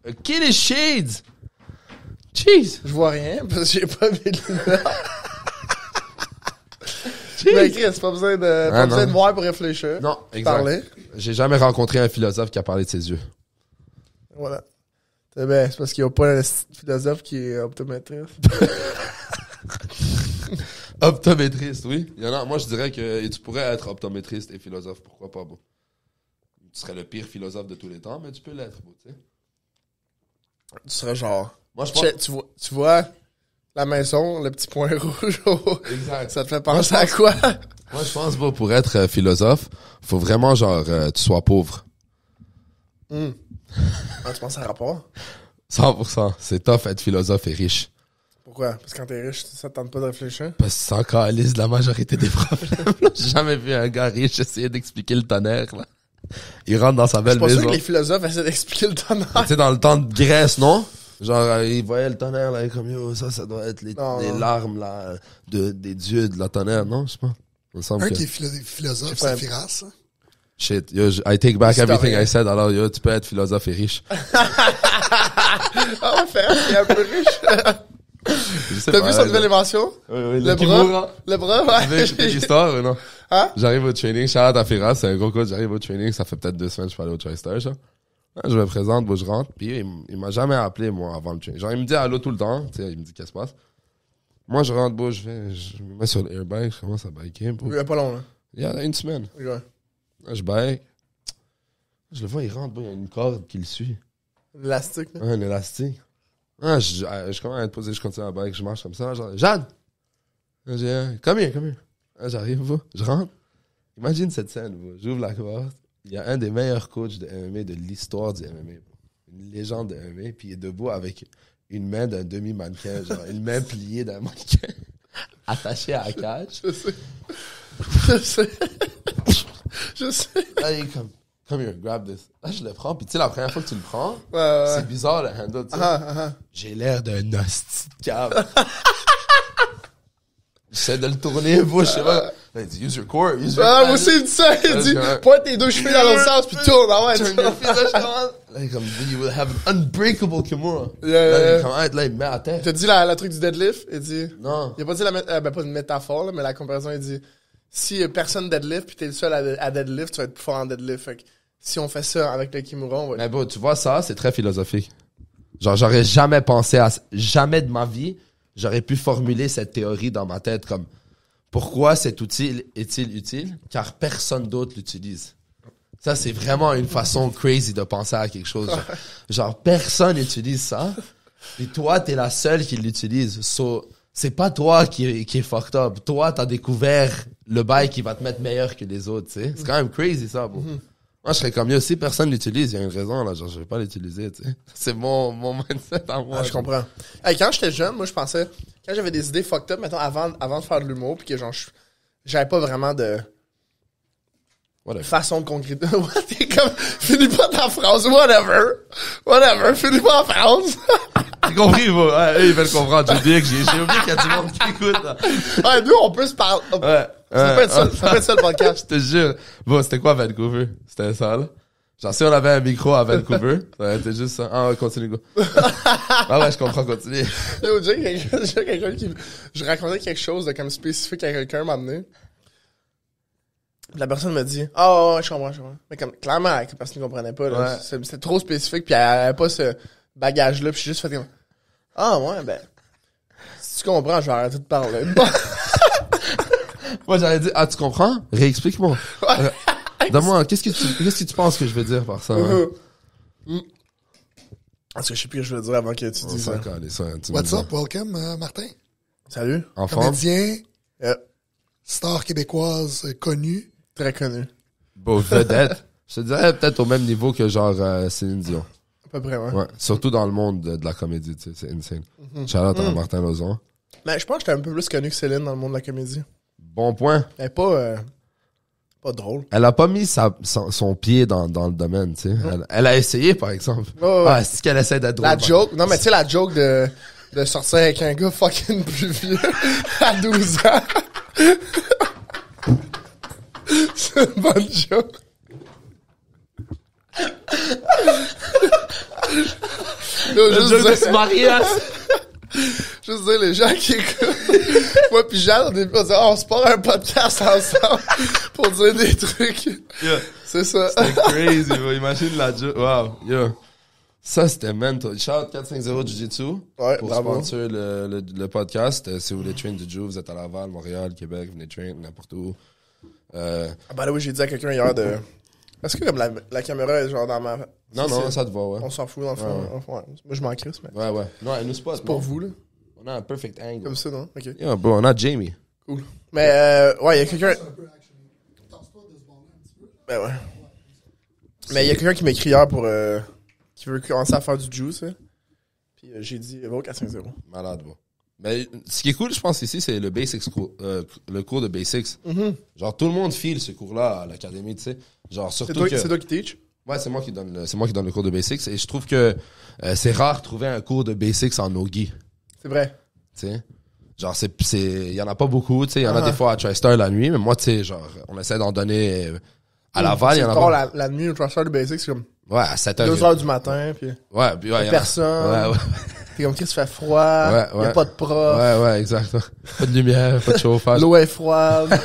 OK, les shades! Jeez! Je vois rien, parce que j'ai pas mes lunettes. Mais Chris, pas besoin de voir pour réfléchir. Non, exact. Parler. J'ai jamais rencontré un philosophe qui a parlé de ses yeux. Voilà. C'est parce qu'il n'y a pas un philosophe qui est optométriste. Optométriste, oui. Il y en a, moi, je dirais que tu pourrais être optométriste et philosophe. Pourquoi pas, bon? Tu serais le pire philosophe de tous les temps, mais tu peux l'être, bon, tu sais. Tu serais genre... Moi, je pense... Tu vois la maison, le petit point rouge. Exact. Ça te fait penser à quoi? Moi, je pense, bon, pour être philosophe, faut vraiment, genre, tu sois pauvre. Ah, tu penses à un rapport? 100%. C'est tough être philosophe et riche. Pourquoi? Parce que quand t'es riche, ça te tente pas de réfléchir? Parce que c'est encore liste de la majorité des problèmes. J'ai jamais vu un gars riche essayer d'expliquer le tonnerre, là. Il rentre dans sa belle Je suis pas maison. sûr que les philosophes essaient d'expliquer le tonnerre. Tu sais, dans le temps de Grèce, non? Genre, il voyait le tonnerre, là, comme, yo, ça doit être les larmes, là, des dieux de la tonnerre, non? Je sais pas. Il me semble que... qui est philosophe, c'est Firas. Hein? Shit, yo, I take back everything I said, alors, yo, tu peux être philosophe et riche. Ah, il est un peu riche. T'as vu sa nouvelle invention? Oui, le bras? Le bras, ouais. Tu veux écouter l'histoire ou non? Hein? J'arrive au training, shout out à Firas, c'est un gros coach, j'arrive au training, ça fait peut-être 2 semaines que je suis allé au Tri-Star, ça. Je me présente, je rentre, puis il m'a jamais appelé, moi, avant le training. Genre, il me dit allô tout le temps, tu sais, il me dit qu'est-ce qui se passe. Moi, je rentre, je me mets sur l'airbag, je commence à biker. Il y a pas long, là. Il y a 1 semaine. Ouais. Là, je bike. Je le vois, il rentre, il y a une corde qui le suit. L'élastique, là. Un élastique. Ah, je commence à être posé, je continue à bike, je marche comme ça. Genre, Jeanne! Là, j'ai come here. Là, j'arrive, je rentre. Imagine cette scène, j'ouvre la porte. Il y a un des meilleurs coachs de MMA de l'histoire du MMA. Une légende de MMA, puis il est debout avec une main d'un demi-mannequin, genre une main pliée d'un mannequin, attachée à la cage. Je sais. Là, il est comme, come here, grab this. Là, je le prends, puis tu sais, la première fois que tu le prends, Ouais. c'est bizarre le handle, tu sais. J'ai l'air d'un hostie de cave. J'essaie de le tourner, je sais pas. Là, il dit, use your core, moi aussi, il dit ça. Il dit, pointe tes 2 cheveux dans l'autre sens, puis tourne. Ah ouais, turn your feet, là, je commence. Là, il est comme, you will have an unbreakable Kimura. Yeah. Là, il me met à terre. T'as dit la truc du deadlift? Il dit... Non. Il a pas dit pas une métaphore, là, mais la comparaison, il dit, si personne deadlift, puis t'es le seul à deadlift, tu vas être plus fort en deadlift. Fait que si on fait ça avec le Kimura, on va... Mais bon, tu vois, ça, c'est très philosophique. Genre, j'aurais jamais pensé à... Jamais de ma vie, j'aurais pu formuler cette théorie dans ma tête comme... Pourquoi cet outil est-il utile? Car personne d'autre l'utilise. Ça, c'est vraiment une façon crazy de penser à quelque chose. Genre personne n'utilise ça. Et toi, t'es la seule qui l'utilise. So, c'est pas toi qui est fucked up. Toi, t'as découvert le bail qui va te mettre meilleur que les autres, tu sais. C'est quand même crazy, ça, bro. Moi, je serais comme, yo, si personne l'utilise, il y a une raison, là. Genre, je vais pas l'utiliser, tu sais. C'est mon mindset à moi. Je comprends. Hey, quand j'étais jeune, moi, je pensais... Quand j'avais des idées fucked up, mettons, avant de faire de l'humour, pis que genre, j'avais pas vraiment de façon de concrétiser. T'es comme, finis pas ta phrase, whatever, finis pas la phrase. J'ai compris, vous. Ouais, ils veulent comprendre. J'ai oublié qu'il y a du monde qui écoute, là. Ouais, nous, on peut se parler. Ouais. Ça peut être ça, le podcast. Je te jure. Bon, c'était quoi Vancouver? C'était ça, là? Genre, si on avait un micro à Vancouver, ça aurait été juste ça. Ah ouais, continue, go. Ah ouais, je comprends, continue. Yo, j'ai quelqu'un qui... Je racontais quelque chose de comme spécifique à quelqu'un m'a amené. La personne me dit, ouais, je comprends. Mais comme, clairement, la personne ne comprenait pas, là. Ouais. C'était trop spécifique, puis elle avait pas ce bagage-là, puis j'ai juste fait comme, ouais, ben, si tu comprends, je vais arrêter de parler. Moi, j'aurais dit, tu comprends? Réexplique-moi. Ouais. Donne-moi, qu'est-ce que tu penses que je veux dire par ça? Hein? Parce que je sais plus ce que je veux dire avant que tu dises ça. What's up, welcome, Martin. Salut. En forme? Comédien, star québécoise connue. Très connu. Bon, vedette. Je te dirais peut-être au même niveau que genre Céline Dion. À peu près, ouais. Ouais. Surtout dans le monde de la comédie, tu sais, c'est insane. Shout-out à Martin Lauzon. Mais je pense que j'étais un peu plus connu que Céline dans le monde de la comédie. Bon point. Elle est pas drôle. Elle a pas mis son pied dans le domaine, tu sais. Elle a essayé, par exemple. Ouais. Ah, c'est qu'elle essaie d'être drôle. La joke, non, mais tu sais, la joke de sortir avec un gars fucking plus vieux à 12 ans. C'est une bonne joke. Le jeu de se marier, hein. Juste dire, les gens qui écoutent. Moi pis Jeanne, au début, on disait, on se part un podcast ensemble pour dire des trucs. Yeah. C'est ça. C'était crazy, bro. Imagine la joke. Wow, yo. Ça, c'était mental. Shout 450 Jiu-Jitsu. Ouais, pour bravo. sponsor le podcast. Si vous voulez train du Jiu, vous êtes à Laval, Montréal, Québec, venez train n'importe où. Ah bah là, oui, j'ai dit à quelqu'un hier de... Est-ce que comme la caméra est genre dans ma... Non, ça te va, ouais. On s'en fout dans le fond. Ouais. Moi, je m'en crisse, mais... Ouais. Non, elle nous spot. C'est pour non. vous, là. On a un perfect angle. Comme ça, non? OK. Yeah, bro, on a Jamie. Cool. Mais, ouais, il y a quelqu'un... Ben ouais. Mais il y a quelqu'un qui m'écrit hier pour... qui veut commencer à faire du juice, hein. Puis j'ai dit, va au 4-5-0. Malade, bro. Mais ce qui est cool, je pense, ici, c'est le basics le cours de basics. Mm-hmm. Genre, tout le monde file ce cours-là à l'académie, tu sais. Genre, surtout C'est toi qui teach? Ouais, c'est moi qui donne le cours de basics. Et je trouve que c'est rare de trouver un cours de basics en no-gi. C'est vrai. Tu sais. Genre, il y en a pas beaucoup, tu sais. Il y en a des fois à TriStar la nuit, mais moi, tu sais, genre, on essaie d'en donner à Laval, il y en a tard, pas. la nuit, au transfert de basic, c'est comme Ouais, à 7h. 2h du matin, puis Ouais, puis ouais, il y en a- personne. Ouais. T'es comme, qu'est-ce qui fait froid? Ouais, Y a ouais. pas de prof. Ouais, exactement. Pas de lumière, pas de chauffage. L'eau est froide.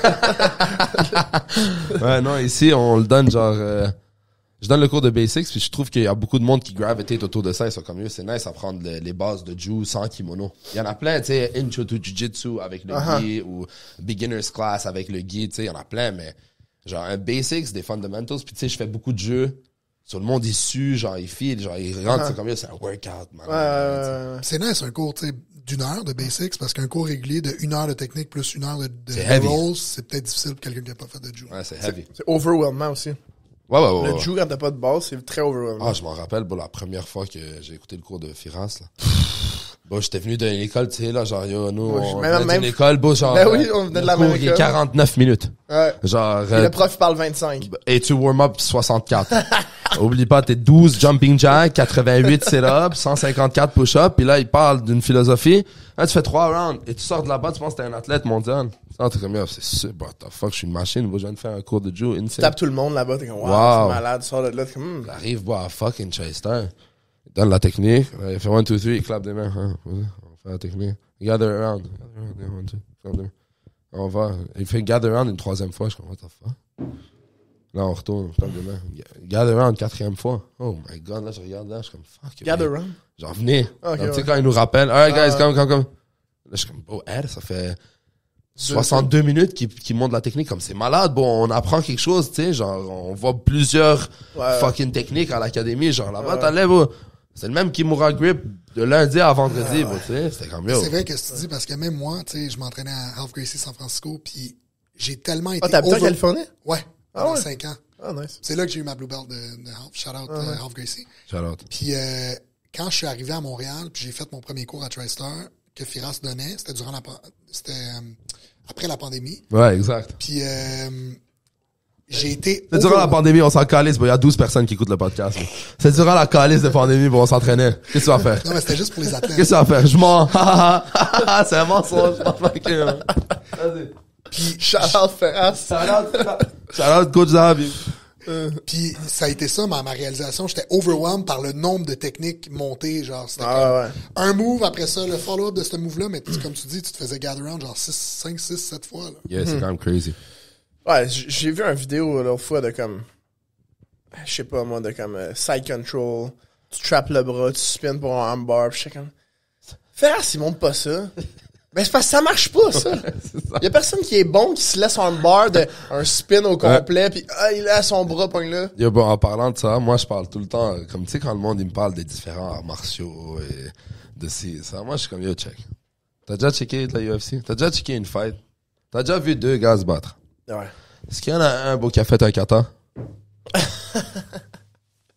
Ouais, non, ici, on le donne genre... je donne le cours de basics, puis je trouve qu'il y a beaucoup de monde qui gravitate autour de ça. Ils sont comme, c'est nice à prendre les bases de Jiu sans kimono. Il y en a plein, tu sais, Intro to Jiu-Jitsu avec le gi, ou Beginner's Class avec le gi, tu sais, il y en a plein, mais genre un basics, des fundamentals, puis tu sais, je fais beaucoup de jeux. Sur le monde issu, genre, ils filent, genre, ils rentrent, c'est comme, c'est un workout, man. Ouais. C'est nice, un cours, tu sais, d'une heure de basics, parce qu'un cours régulier de 1 heure de technique plus 1 heure de C'est heavy. rolls, c'est peut-être difficile pour quelqu'un qui n'a pas fait de judo. Ouais, c'est heavy. C'est overwhelmant aussi. Ouais. Le judo, quand t'as pas de base, c'est très overwhelmant. Ah, je m'en rappelle, bon, la première fois que j'ai écouté le cours de Firas, là. Bon, j'étais venu d'une école, tu sais, là, genre, yo, nous, Moi, on même- venait d'une école, bon, genre. Ben oui, on venait de la le même cours, il est école. 49 minutes. Ouais. Genre, Et le prof, il parle 25. et tu warm-up 64. Oublie pas, t'es 12 jumping jack, 88 sit-ups, 154 push-ups, puis là, il parle d'une philosophie. Là, tu fais 3 rounds, et tu sors de là-bas, tu penses que t'es un athlète mondial. Ça, t'es comme, yo, c'est sûr, what the fuck, je suis une machine, moi, je viens de faire un cours de Jiu, Tu insane. tapes tout le monde là-bas, t'es comme, wow, Wow. c'est malade, tu sors de là, t'es comme, J'arrive, bois à fucking Chester. Il donne la technique. Il fait 1, 2, 3, il clappe des mains. Hein, on fait la technique. Gather around. Yeah, 1, 2, clap des mains. On va. Il fait gather around une 3e fois. Je suis comme, what the fuck? Là, on retourne, on clappe des mains. Gather around 4e fois. Oh my god, là, je regarde là, je suis comme, fuck. gather man. round. Genre, venez. Ok, Tu sais, ouais. quand il nous rappelle, alright, guys, ouais. come. Là, je suis comme, oh, elle, ça fait 62 minutes qui montre la technique. Comme, c'est malade, bon, on apprend quelque chose, tu sais, genre, on voit plusieurs fucking techniques à l'académie, genre, là-bas, t'enlèves, c'est le même Kimura Grip de lundi à vendredi, bro, tu sais, c'était comme, yo. C'est vrai que tu dis, parce que même moi, tu sais, je m'entraînais à Half Gracie San Francisco, puis j'ai tellement été Ah, t'habites en Californie? Ouais, Ah pendant ouais? 5 ans. Ah, nice. C'est là que j'ai eu ma Blue Belt de Half. Shout out Half Gracie. Shout out. Puis quand je suis arrivé à Montréal, puis j'ai fait mon premier cours à TriStar que Firas donnait, c'était durant après la pandémie. Ouais, exact. Puis j'ai été C'est durant la pandémie, on s'en calisse, bon, il y a 12 personnes qui écoutent le podcast, bro. C'est durant la calice de pandémie, bon, on s'entraînait. Qu'est-ce que tu vas faire? Non, mais c'était juste pour les athlètes. Qu'est-ce que tu vas faire? Je mens. C'est un mensonge. Vas-y. Puis Shout-out Ferras. Shout out, coach Zahabi. Puis ça a été ça, ma réalisation. J'étais overwhelmed par le nombre de techniques montées. Genre, c'était Ah, ouais. un move, après ça, le follow-up de ce move-là. Mais comme tu dis, tu te faisais gather around genre 5, 6, 7 fois. Là. Yeah, c'est quand même crazy. Ouais, j'ai vu une vidéo l'autre fois de comme, je sais pas moi, de comme side control, tu trappes le bras, tu spins pour un armbar, pis j'étais comme, Ferras, il monte pas ça. Ben c'est parce que ça marche pas, ça. Y a personne qui est bon qui se laisse un armbar de un spin au complet, pis il a son bras pogne là. Yo, bon, en parlant de ça, moi, je parle tout le temps, comme tu sais, quand le monde, il me parle des différents arts martiaux et de ci, ça, moi, je suis comme, yo, check. T'as déjà checké de la UFC? T'as déjà checké une fight? T'as déjà vu 2 gars se battre? Ouais. Est-ce qu'il y en a un, beau, qui a fait un kata?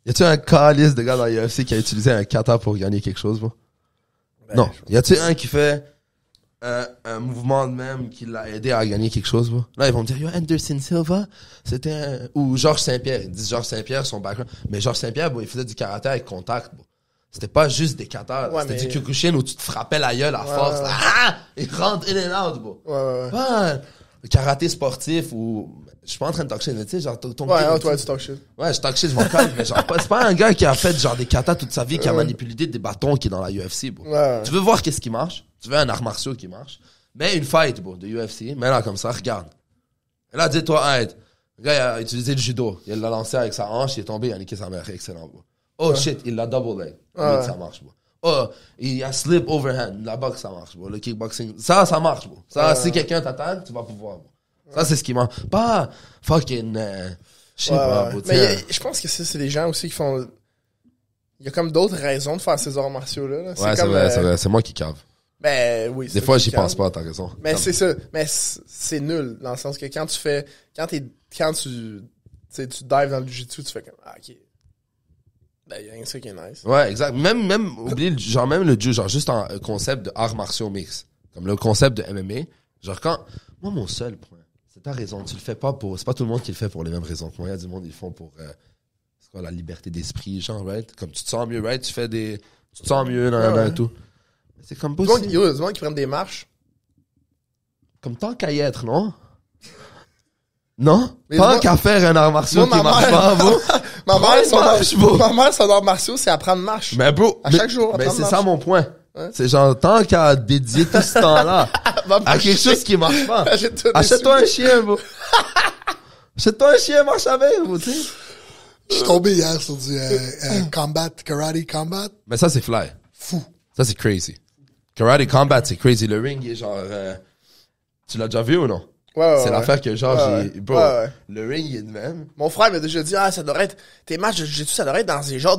Y a-tu un calice de gars dans la UFC qui a utilisé un kata pour gagner quelque chose, bro? Ben, Non. Y a-tu un qui fait un mouvement de même qui l'a aidé à gagner quelque chose, bro? Là, ils vont me dire, yo, Anderson Silva, c'était un... Ou Georges Saint-Pierre. Ils disent Georges Saint-Pierre, son background. Mais Georges Saint-Pierre, bon, il faisait du karaté avec contact, bro. C'était pas juste des katas. Ouais, c'était mais- du Kyokushin où tu te frappais la gueule à force. ouais. Ah! Il rentre in and out, bro. Ouais. Pas le karaté sportif ou Je suis pas en train de talk shit, mais tu sais, genre, ton Ouais, kid, toi, tu talk shit. Ouais, je talk shit, je m'en calme, mais genre, c'est pas un gars qui a fait genre des katas toute sa vie, qui a manipulé des bâtons, qui est dans la UFC, bro. Ouais. Tu veux voir qu'est-ce qui marche? Tu veux un art martial qui marche? Mais une fight, bro, de UFC, mets là comme ça, regarde. Et là, dis-toi, arrête. Le gars, il a utilisé le judo. Il l'a lancé avec sa hanche, il est tombé, il a niqué sa mère. Excellent, bro. Oh shit, il l'a double leg. Oui, ça marche, bro. Oh, il a slip overhand. La boxe, ça marche, bro. Le kickboxing, ça marche, bro. Ça, si quelqu'un t'attaque, tu vas pouvoir, bro. Ça, c'est ce qui marche. Pas fucking, je sais pas, bro. Mais je pense que c'est les gens aussi qui font... Il y a comme d'autres raisons de faire ces arts martiaux-là. Là. Ouais, c'est vrai, c'est vrai. C'est moi qui cave. Ben oui. Des fois, j'y pense pas, t'as raison. Mais c'est ça. Mais c'est nul, dans le sens que quand tu dives dans le jiu-jitsu, tu fais comme, ah, ok. Ben, il y a rien de ça qui est nice. Ouais, exact. Même, oublie, genre, même le jiu, genre, juste en concept de arts martiaux mix. Comme le concept de MMA. Genre, moi, mon seul point, c'est ta raison. Tu le fais pas c'est pas tout le monde qui le fait pour les mêmes raisons que moi. Il y a du monde, ils le font pour, c'est quoi, la liberté d'esprit, genre, right? Comme tu te sens mieux, right? Tu te sens mieux, et tout. C'est comme pas Il y a des gens qui prennent des marches. Comme tant qu'à y être, non? Non? Mais Tant moi- qu'à faire un art martial Moi, qui marche pas, bro. Ma Ouais, mère, son art martiaux, c'est apprendre marche. Mais bro, À chaque jour, mais apprendre c'est marche. ça mon point. Ouais. C'est genre, tant qu'à dédier tout ce temps-là à quelque chose qui marche pas. Achète-toi un chien, bro. Achète-toi un chien, marche avec, bro, tu sais. Je suis tombé hier sur du karate combat. Mais ça, c'est fly. Fou. Ça, c'est crazy. Karate Combat, c'est crazy. Le ring, il est genre... tu l'as déjà vu ou non? Ouais, C'est l'affaire que genre, Ouais, bro, ouais. le ring, il est de même. Mon frère m'a déjà dit, ça devrait être, tes matchs de jiu-jitsu, ça devrait être dans des genres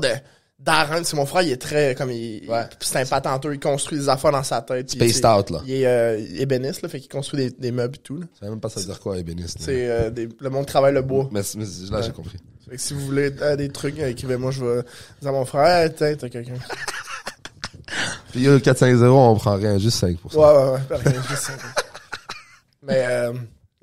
d'arènes. C'est mon frère, il est très, comme Ouais. c'est un patenteux, il construit des affaires dans sa tête. puis, Spaced tu sais, out, là. Il est ébéniste, là, fait qu'il construit des meubles et tout, là. Je sais même pas ça veut dire quoi, ébéniste. C'est, le monde travaille le bois. Mais là, j'ai compris. Fait que si vous voulez des trucs, écrivez-moi, je vais dire à mon frère, hey, t'as quelqu'un. Puis le 4-5-0, on prend rien, juste 5%. Ouais, rien, juste ça. Mais,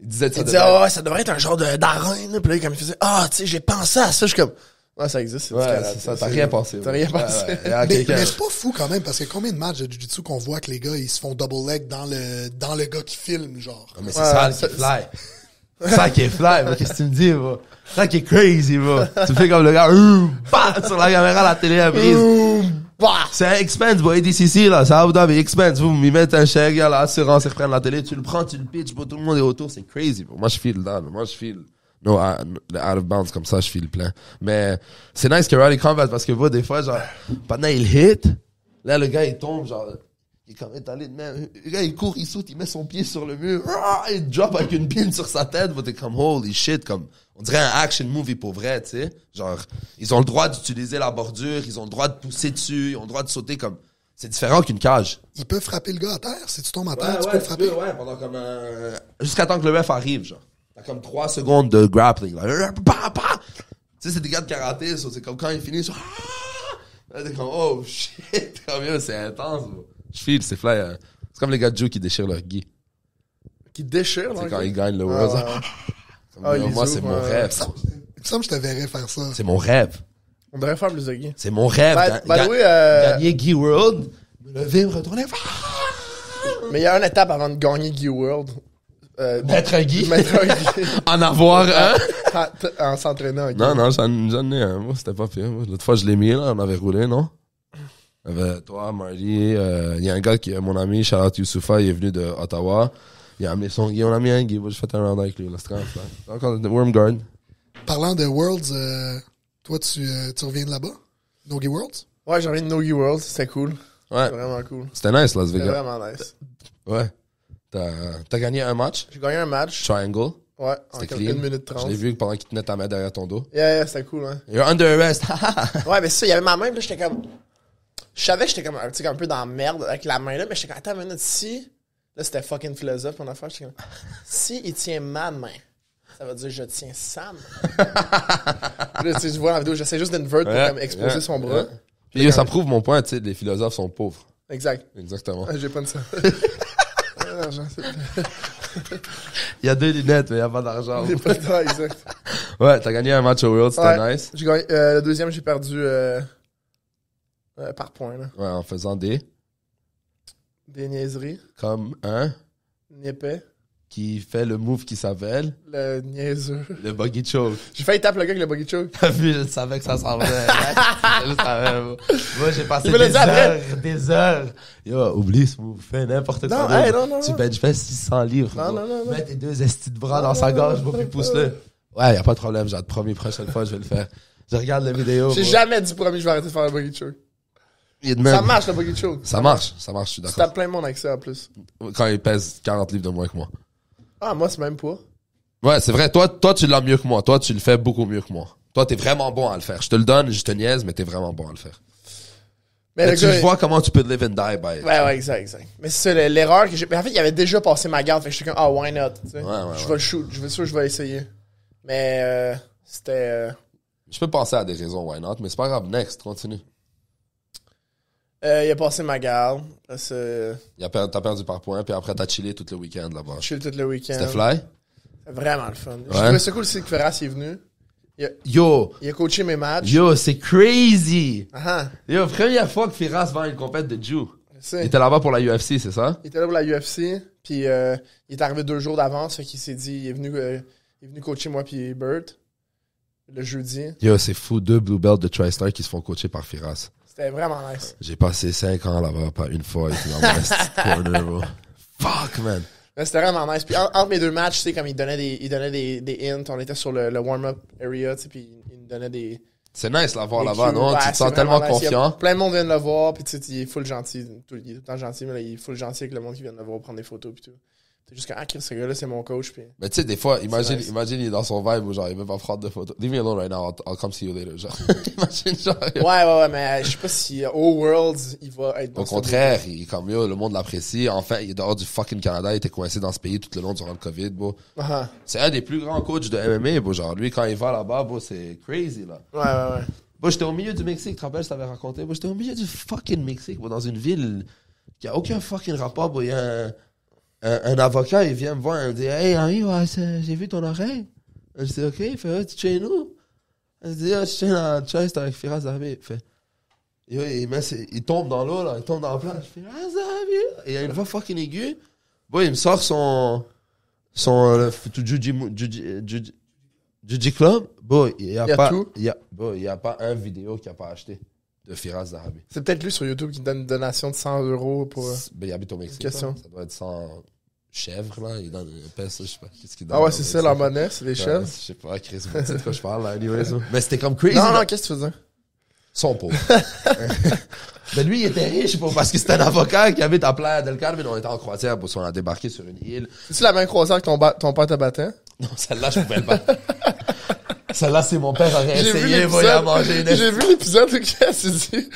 Il disait il disait, ça devrait être un genre d'arène, là. Puis là, comme il faisait, tu sais, j'ai pensé à ça, je suis comme, ouais, ça existe, c'est du Ouais, karaté, c'est ça, t'as rien pensé. T'as rien pensé. Ouais, il y a quelqu'un- Mais c'est pas fou quand même, parce que combien de matchs de jiu-jitsu qu'on voit que les gars, ils se font double leg dans le gars qui filme, genre. Mais c'est Ouais, ça qui est fly. C'est ça qui est fly, bro. Qu'est-ce que tu me dis, bro? C'est ça qui est crazy, bro. Tu fais comme le gars, bah, sur la caméra, la télé, elle brise. C'est un expense, bro. ADCC, là. C'est Abu Dhabi expense. Vous m'y mettez un chèque, là, l'assurance, ils reprennent la télé, tu le prends, tu le pitches, bro. Tout le monde est autour. C'est crazy, bro. Moi, je file là. Moi, je file. No, out of bounds, comme ça, je file plein. Mais, c'est nice que Rally Combat, parce que, bro, des fois, genre, pendant il hit, là, le gars, il tombe, genre, il est comme étalé de même. Le gars, il court, il saute, il met son pied sur le mur. Il drop avec une pine sur sa tête. T'es comme, holy shit, comme, on dirait un action movie pour vrai, tu sais. Genre, ils ont le droit d'utiliser la bordure, ils ont le droit de pousser dessus, ils ont le droit de sauter comme, c'est différent qu'une cage. Ils peuvent frapper le gars à terre. Si tu tombes à terre, tu peux le frapper. pendant comme jusqu'à temps que le ref arrive, genre. T'as comme 3 secondes de grappling, là. Tu sais, c'est des gars de karaté, so c'est comme quand ils finissent, là, t'es comme, oh shit, comme yo, c'est intense, bro. Je file, c'est fly. C'est comme les gars de Joe qui déchirent leur gi. Qui déchire, là. C'est quand ils gagnent le World. Ah, Comme, ils moi, ouvrent, c'est mon rêve. Il me semble que je te verrais faire ça. C'est mon rêve. On devrait faire plus de gays. C'est mon rêve. By the way, Gagner Guy World, me lever, me retourner. mais il y a une étape avant de gagner Guy World. Mettre un Guy. Mettre un Guy. En avoir un. En s'entraînant avec Non, j'en ai un. Moi, c'était pas pire. L'autre fois, je l'ai mis, là. On avait roulé, non? Il y avait toi, Marty. Il y a un gars qui est mon ami, Charlotte Youssoufa, il est venu de Ottawa. Il a amené son Guy. On a mis un Guy. J'ai fait un round avec lui. Là, c'était quand même fun. Encore de Wormguard. Parlant de Worlds, toi, tu reviens de là-bas? Nogi Worlds? Ouais, j'ai envie de No Guy World, c'était cool. Ouais. C'était vraiment cool. C'était nice, Las C'était Vegas. vraiment nice. Ouais. T'as gagné un match? J'ai gagné un match. Triangle. Ouais, en C'était comme clean. 1 minute 30. Je l'ai vu pendant qu'il tenait ta main derrière ton dos. Yeah, c'était cool, hein. You're under arrest. Ouais, mais ça, il y avait ma main, puis là, j'étais comme. Je savais que j'étais comme un petit un peu dans la merde avec la main là, mais j'étais comme, attends une minute, si. Là, c'était fucking philosophe, mon affaire. J'étais comme, si il tient ma main, ça veut dire je tiens sa main. Là, tu sais, je vois dans la vidéo, j'essaie juste d'invert pour comme exposer son bras. Puis yo, ça prouve mon point, tu sais, les philosophes sont pauvres. Exact. Exactement. Ah, j'ai pas de ça. L'argent, c'est. Il y a 2 lunettes, mais il n'y a pas d'argent. J'ai pas de ça, exact. Ouais, t'as gagné un match au World, c'était Ouais. nice. J'ai gagné, le deuxième, j'ai perdu par point, là. Ouais, en faisant Des niaiseries. comme un. Une épée. qui fait le move qui s'appelle Le niaiseux. le buggy choke. J'ai failli taper le gars avec le buggy choke. T'as vu, je savais que ça s'en venait. Je le savais, bro. Moi, j'ai passé Il me l'a dit après. des heures. Yo, oublie ce move, fais n'importe quoi. Non, hey, non, non, Tu non. bench fais 600 livres. Non, bro. non, non, non. Mets tes 2 estis de bras dans sa gorge, bro, puis pousse-le. Ouais, y a pas de problème, j'ai promis, prochaine fois, je vais le faire. Je regarde la vidéo. J'ai bro. jamais dit promis, je vais arrêter de faire le buggy choke. Il est de même. Ça marche, le buggy choke. Ça marche, je suis Tu d'accord. tapes plein de monde avec ça, en plus. Quand il pèse 40 livres de moins que moi. Ah, moi, c'est même pas. Ouais, c'est vrai. Toi, tu l'as mieux que moi. Toi, tu le fais beaucoup mieux que moi. Toi, t'es vraiment bon à le faire. Je te le donne, je te niaise, mais t'es vraiment bon à le faire. Mais Mais le tu gars, vois comment tu peux live and die by. ouais, exact. Mais c'est ça, l'erreur que j'ai. Mais en fait, il avait déjà passé ma garde, fait que j'étais comme, ah, why not? Tu sais. Ouais, Je ouais. vais le shoot. Je vais sûr, je vais essayer. Mais, c'était. Je peux penser à des raisons, why not, mais c'est pas grave. Next, continue. Il a passé ma garde. Après, T'as perdu par point, puis après t'as chillé tout le week-end là-bas. je suis tout le week-end. C'était fly? Vraiment le fun. Je Ouais. trouvais ça cool aussi que Ferras est venu. Yo, Il a coaché mes matchs. c'est crazy. Ah, Yo, première fois que Firas va à une compète de Jew. je sais. Il était là-bas pour la UFC, c'est ça? Il était là pour la UFC, puis il est arrivé 2 jours d'avance, fait qu'il s'est dit, il est venu coacher moi puis Bert le jeudi. Yo, c'est fou, 2 Blue Belts de TriStar qui se font coacher par Firas. C'était vraiment nice. J'ai passé 5 ans là-bas, pas une fois, ici dans mon petit corner, bro. Fuck, man. Mais c'était vraiment nice. Puis entre mes 2 matchs, tu sais, comme il donnait des hints, on était sur le warm-up area, tu sais, puis il nous donnait des C'est nice l'avoir là-bas, cues. non? Ouais, Tu te c'est sens tellement vraiment nice. Il y a confiant. plein de monde vient de le voir, puis tu sais, il est full gentil. Il est tout le temps gentil, mais là, il est full gentil avec le monde qui vient de le voir prendre des photos, puis tout. C'est juste que, ah, Chris, ce gars-là, c'est mon coach, puis... Mais tu sais, des fois, imagine, nice. il est dans son vibe où genre, il veut pas prendre de photos. Leave me alone right now, I'll come see you later, genre. Imagine, genre. Ouais, mais je sais pas si au Worlds, il va être dans Au ce contraire, il est comme yo, le monde l'apprécie. Enfin, il est dehors du fucking Canada, il était coincé dans ce pays tout le long durant le COVID, bro. Ah, C'est un des plus grands coachs de MMA, bro. Genre, lui, quand il va là-bas, bro, c'est crazy, là. ouais. Bro, j'étais au milieu du Mexique, tu te rappelles, je t'avais raconté. Bro, j'étais au milieu du fucking Mexique, bro, dans une ville qui a aucun fucking rapport, bro. Il y a un avocat, il vient me voir, il me dit, hey, Henri, ouais, j'ai vu ton oreille. Je dis, ok, il fait, tu traînes où? Je dis, je traîne à Chest avec Firas Zahabi. Il fait, yo, il tombe dans l'eau, là, il tombe dans la plage. Je fais, ah, Zahabi. Et il y a une voix fucking aiguë. Bon, il me sort son Juji Club. Bon, il y a pas, tout. il y a pas un vidéo qu'il a pas acheté de Firas Zahabi. C'est peut-être lui sur YouTube qui donne une donation de 100 € pour... Ben, il habite au Mexique. Question. Là. Ça doit être 100 chèvres, là. Il donne une peso, je sais pas. Qu'est-ce qu'il donne. Ah ouais, au c'est ça, Mexique. leur monnaie, c'est les Ouais, chefs. je sais pas, Chris, tu sais de quoi je parle, là, anyways. Mais c'était comme crazy. Non, qu'est-ce que tu faisais? Son pauvre. Mais lui, il était riche, bro, parce que c'était un avocat qui habite à Playa del Carmen. On était en croisière, parce qu'on a débarqué sur une île. C'est-tu la même croisière que ton père te battait? Non, celle-là, je pouvais pas. Celle-là, c'est mon père aurait J'ai vu essayé, il a mangé une. J'ai vu l'épisode où elle s'est dit...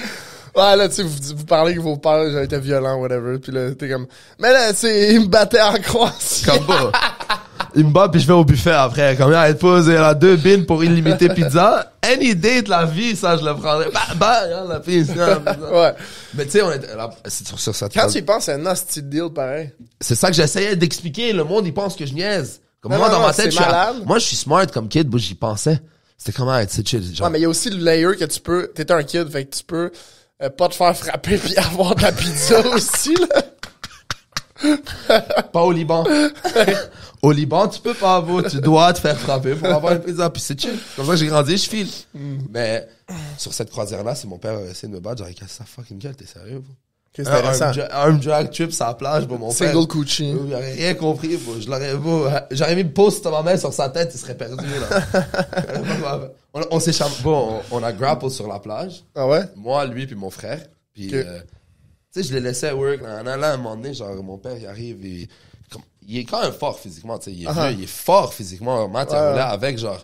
Ouais, là, tu sais, vous parlez que vos pères étaient violents, whatever, pis là, t'es comme... Mais là, tu sais, il me battait en croisière. Comme bas. Il me bat puis je vais au buffet après. Comme il pose là 2 bins pour illimité pizza. Any date la vie, ça je le prendrais. Bah, la pizza. Ouais. Mais tu sais, on était là, c'est sur cette Quand phrase. tu y penses, c'est un nasty deal, pareil. C'est ça que j'essayais d'expliquer. Le monde, il pense que je niaise. Comme Non, moi, non, dans non, ma tête, c'est malade. moi, je suis smart comme kid, bro, j'y pensais. C'était comment être, c'est chill. Genre, Ouais, mais il y a aussi le layer que tu peux... T'es un kid, fait que tu peux pas te faire frapper pis avoir de la pizza aussi, là. pas au Liban. Au Liban, tu peux pas avoir, tu dois te faire frapper pour avoir une pizza, puis c'est chill. Comme ça que j'ai grandi, je file. Mais, sur cette croisière-là, si mon père avait essayé de me battre, j'aurais cassé sa fucking gueule, t'es sérieux, bro? Qu'est-ce que c'était récent? Un drag trip sur la plage, bro, mon père. Single coochie. Il aurait rien compris, bro. J'aurais mis le post de ma mère sur sa tête, il serait perdu, là. On s'échappe, bon, on a grapple sur la plage. Ah ouais? Moi, lui, puis mon frère. Puis, Ok. tu sais, je les laissais work. Là, à un moment donné, genre, mon père, il arrive, il est quand même fort physiquement, tu sais. Il est vieux, il est fort physiquement. Matt, il roulait avec, genre,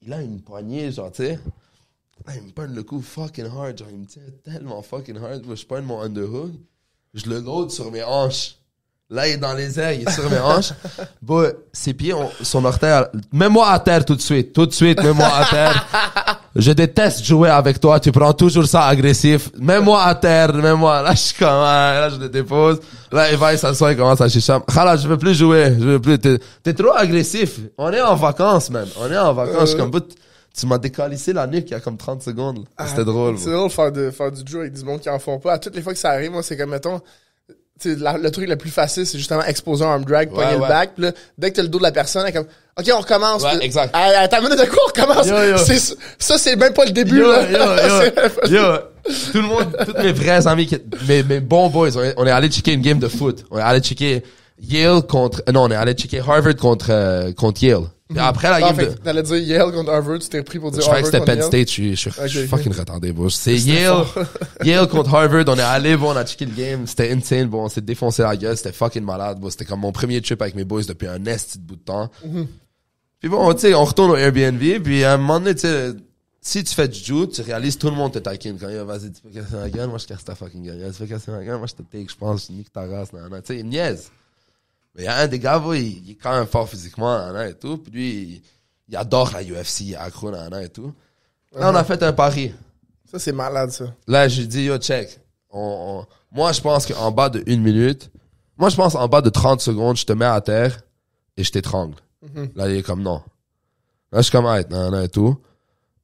il a une poignée, genre, tu sais. Là, il me pogne le coup fucking hard, genre, il me tient tellement fucking hard. Je pogne mon underhook, je le load sur mes hanches. Là, il est dans les airs, il est sur mes hanches. Bon, ses pieds, son orteil, mets-moi à terre tout de suite, mets-moi à terre. Je déteste jouer avec toi, tu prends toujours ça agressif. Mets-moi à terre, mets-moi. Là, je suis comme, là, je le dépose. Là, il va, il s'assoit, il commence à chicham. Khala, je veux plus jouer, t'es trop agressif. On est en vacances, man. On est en vacances. Je suis comme, tu m'as décalissé la nuque il y a comme 30 secondes. C'était drôle. C'est drôle de faire du jeu avec du monde qui en font pas. À toutes les fois que ça arrive, moi, c'est comme, mettons, tu sais, le truc le plus facile, c'est justement exposer un arm drag, pogner le ouais. back, pis là, dès que t'as le dos de la personne, elle est comme, OK, on recommence. Ouais, pis, exact. Attends une minute, de quoi on recommence? Yo. Ça, c'est même pas le début, là. Yo. Tout le monde, tous mes vrais amis, mes bons boys, on est allé checker une game de foot. On est allé checker Yale on est allé checker Harvard contre Yale. Puis après la game T'allais dire Yale contre Harvard, tu t'es repris pour dire je croyais que Harvard c'était contre Penn Yale. State, je suis Ok. fucking retardé, bro. C'est Yale contre Harvard, on est allé, bon, on a checké le game, c'était insane, bon, on s'est défoncé la gueule, c'était fucking malade, bon, c'était comme mon premier trip avec mes boys depuis un esti de bout de temps. Puis bon, tu sais, on retourne au Airbnb, puis à un moment donné, tu sais, si tu fais du jiu, tu réalises tout le monde te taquine. Quand vas-y, tu peux casser ma gueule, moi je casse ta fucking gueule. Tu peux casser ma gueule, moi je te take, je pense, je nique ta race, nan. Tu sais, il niaise. Mais il y a un des gars, il est quand même fort physiquement, nan, et tout, puis lui, il adore la UFC, il est accro, nan, et tout. Là, on a fait un pari. Ça, c'est malade, ça. Là, j'ai dit, yo, check. Moi, je pense qu'en bas de 1 minute, moi, je pense en bas de 30 secondes, je te mets à terre et je t'étrangle. Là, il est comme, non. Là, je suis comme, nan, et tout.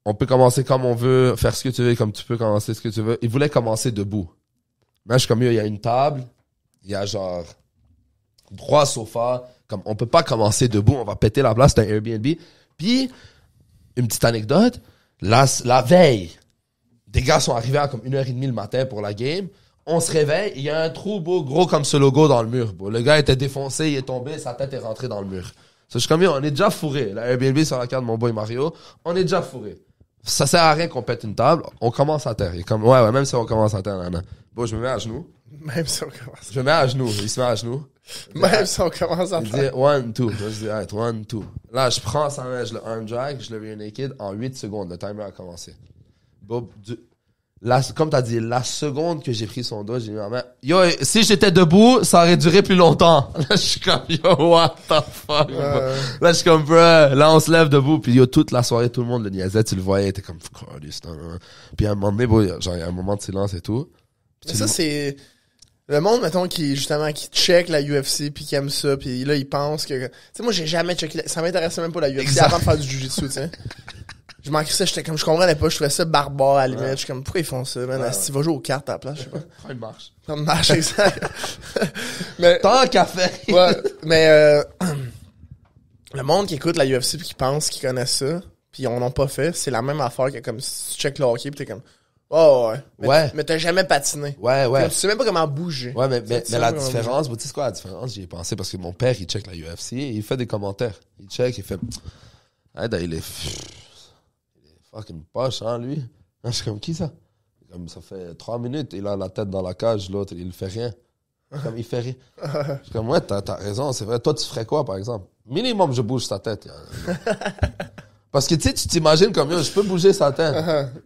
On peut commencer comme on veut, faire ce que tu veux, comme tu peux commencer ce que tu veux. Il voulait commencer debout. Là, je suis comme, yo, il y a une table, il y a genre 3 sofas. Comme, on peut pas commencer debout, on va péter la place, c'est un Airbnb. Puis, une petite anecdote, la veille, des gars sont arrivés à comme 1h30 le matin pour la game. On se réveille, il y a un trou beau, gros comme ce logo dans le mur. Bon, le gars était défoncé, il est tombé, sa tête est rentrée dans le mur. Ça, je suis comme, yo, on est déjà fourré. La Airbnb sur la carte de mon boy Mario, on est déjà fourré. Ça sert à rien qu'on pète une table, on commence à terre. Il est comme, ouais, même si on commence à terre, nan. Bon, je me mets à genoux. Même si on commence. Je me mets à genoux, il se met à genoux. Même si on commence à Il dit faire. 1, 2. Je dis, alright, 1, 2. Là, je prends sa main, je le arm drag, je le rear naked en 8 secondes. Le timer a commencé. Bon, comme t'as dit, la seconde que j'ai pris son dos, j'ai mis ma main. Yo, si j'étais debout, ça aurait duré plus longtemps. Là, je suis comme, yo, what the fuck? Là, je suis comme, bruh. Là, on se lève debout, puis yo, toute la soirée, tout le monde le niaisait, tu le voyais, t'es comme, puis à un moment donné, bon, genre, il y a un moment de silence et tout. Mais ça, c'est le monde, mettons, qui check la UFC puis qui aime ça, puis là, il pense que... Tu sais, moi, j'ai jamais checké... Ça m'intéressait même pas la UFC Exact. avant de faire du jiu-jitsu, tu sais. Je m'en crissais, j'étais comme... Je comprenais pas, je trouvais ça barbare, à la limite. Je suis comme, pourquoi ils font ça, man? Si tu vas jouer aux cartes à la place, je sais pas. Prends une marche. Ça me marche, exact. Mais... Tant qu'à faire. Ouais, mais le monde qui écoute la UFC puis qui pense qu'ils connaissent ça, puis ils en ont pas fait, c'est la même affaire que comme si tu check le hockey puis t'es comme... Oh ouais. Ouais. Mais t'as jamais patiné. Ouais. Tu sais même pas comment bouger. Ouais, mais Tu sais la pas comment différence, tu sais quoi la différence? J'y ai pensé parce que mon père, il check la UFC et il fait des commentaires. Il check, il fait, il est fucking poche, hein, lui. Je suis comme, qui ça? Comme, ça fait 3 minutes, il a la tête dans la cage, l'autre, il fait rien. Comme, il fait rien. Je suis comme, ouais, t'as raison, c'est vrai. Toi, tu ferais quoi, par exemple? Minimum, je bouge sa tête. Parce que, tu sais, tu t'imagines comme, yo, je peux bouger sa tête.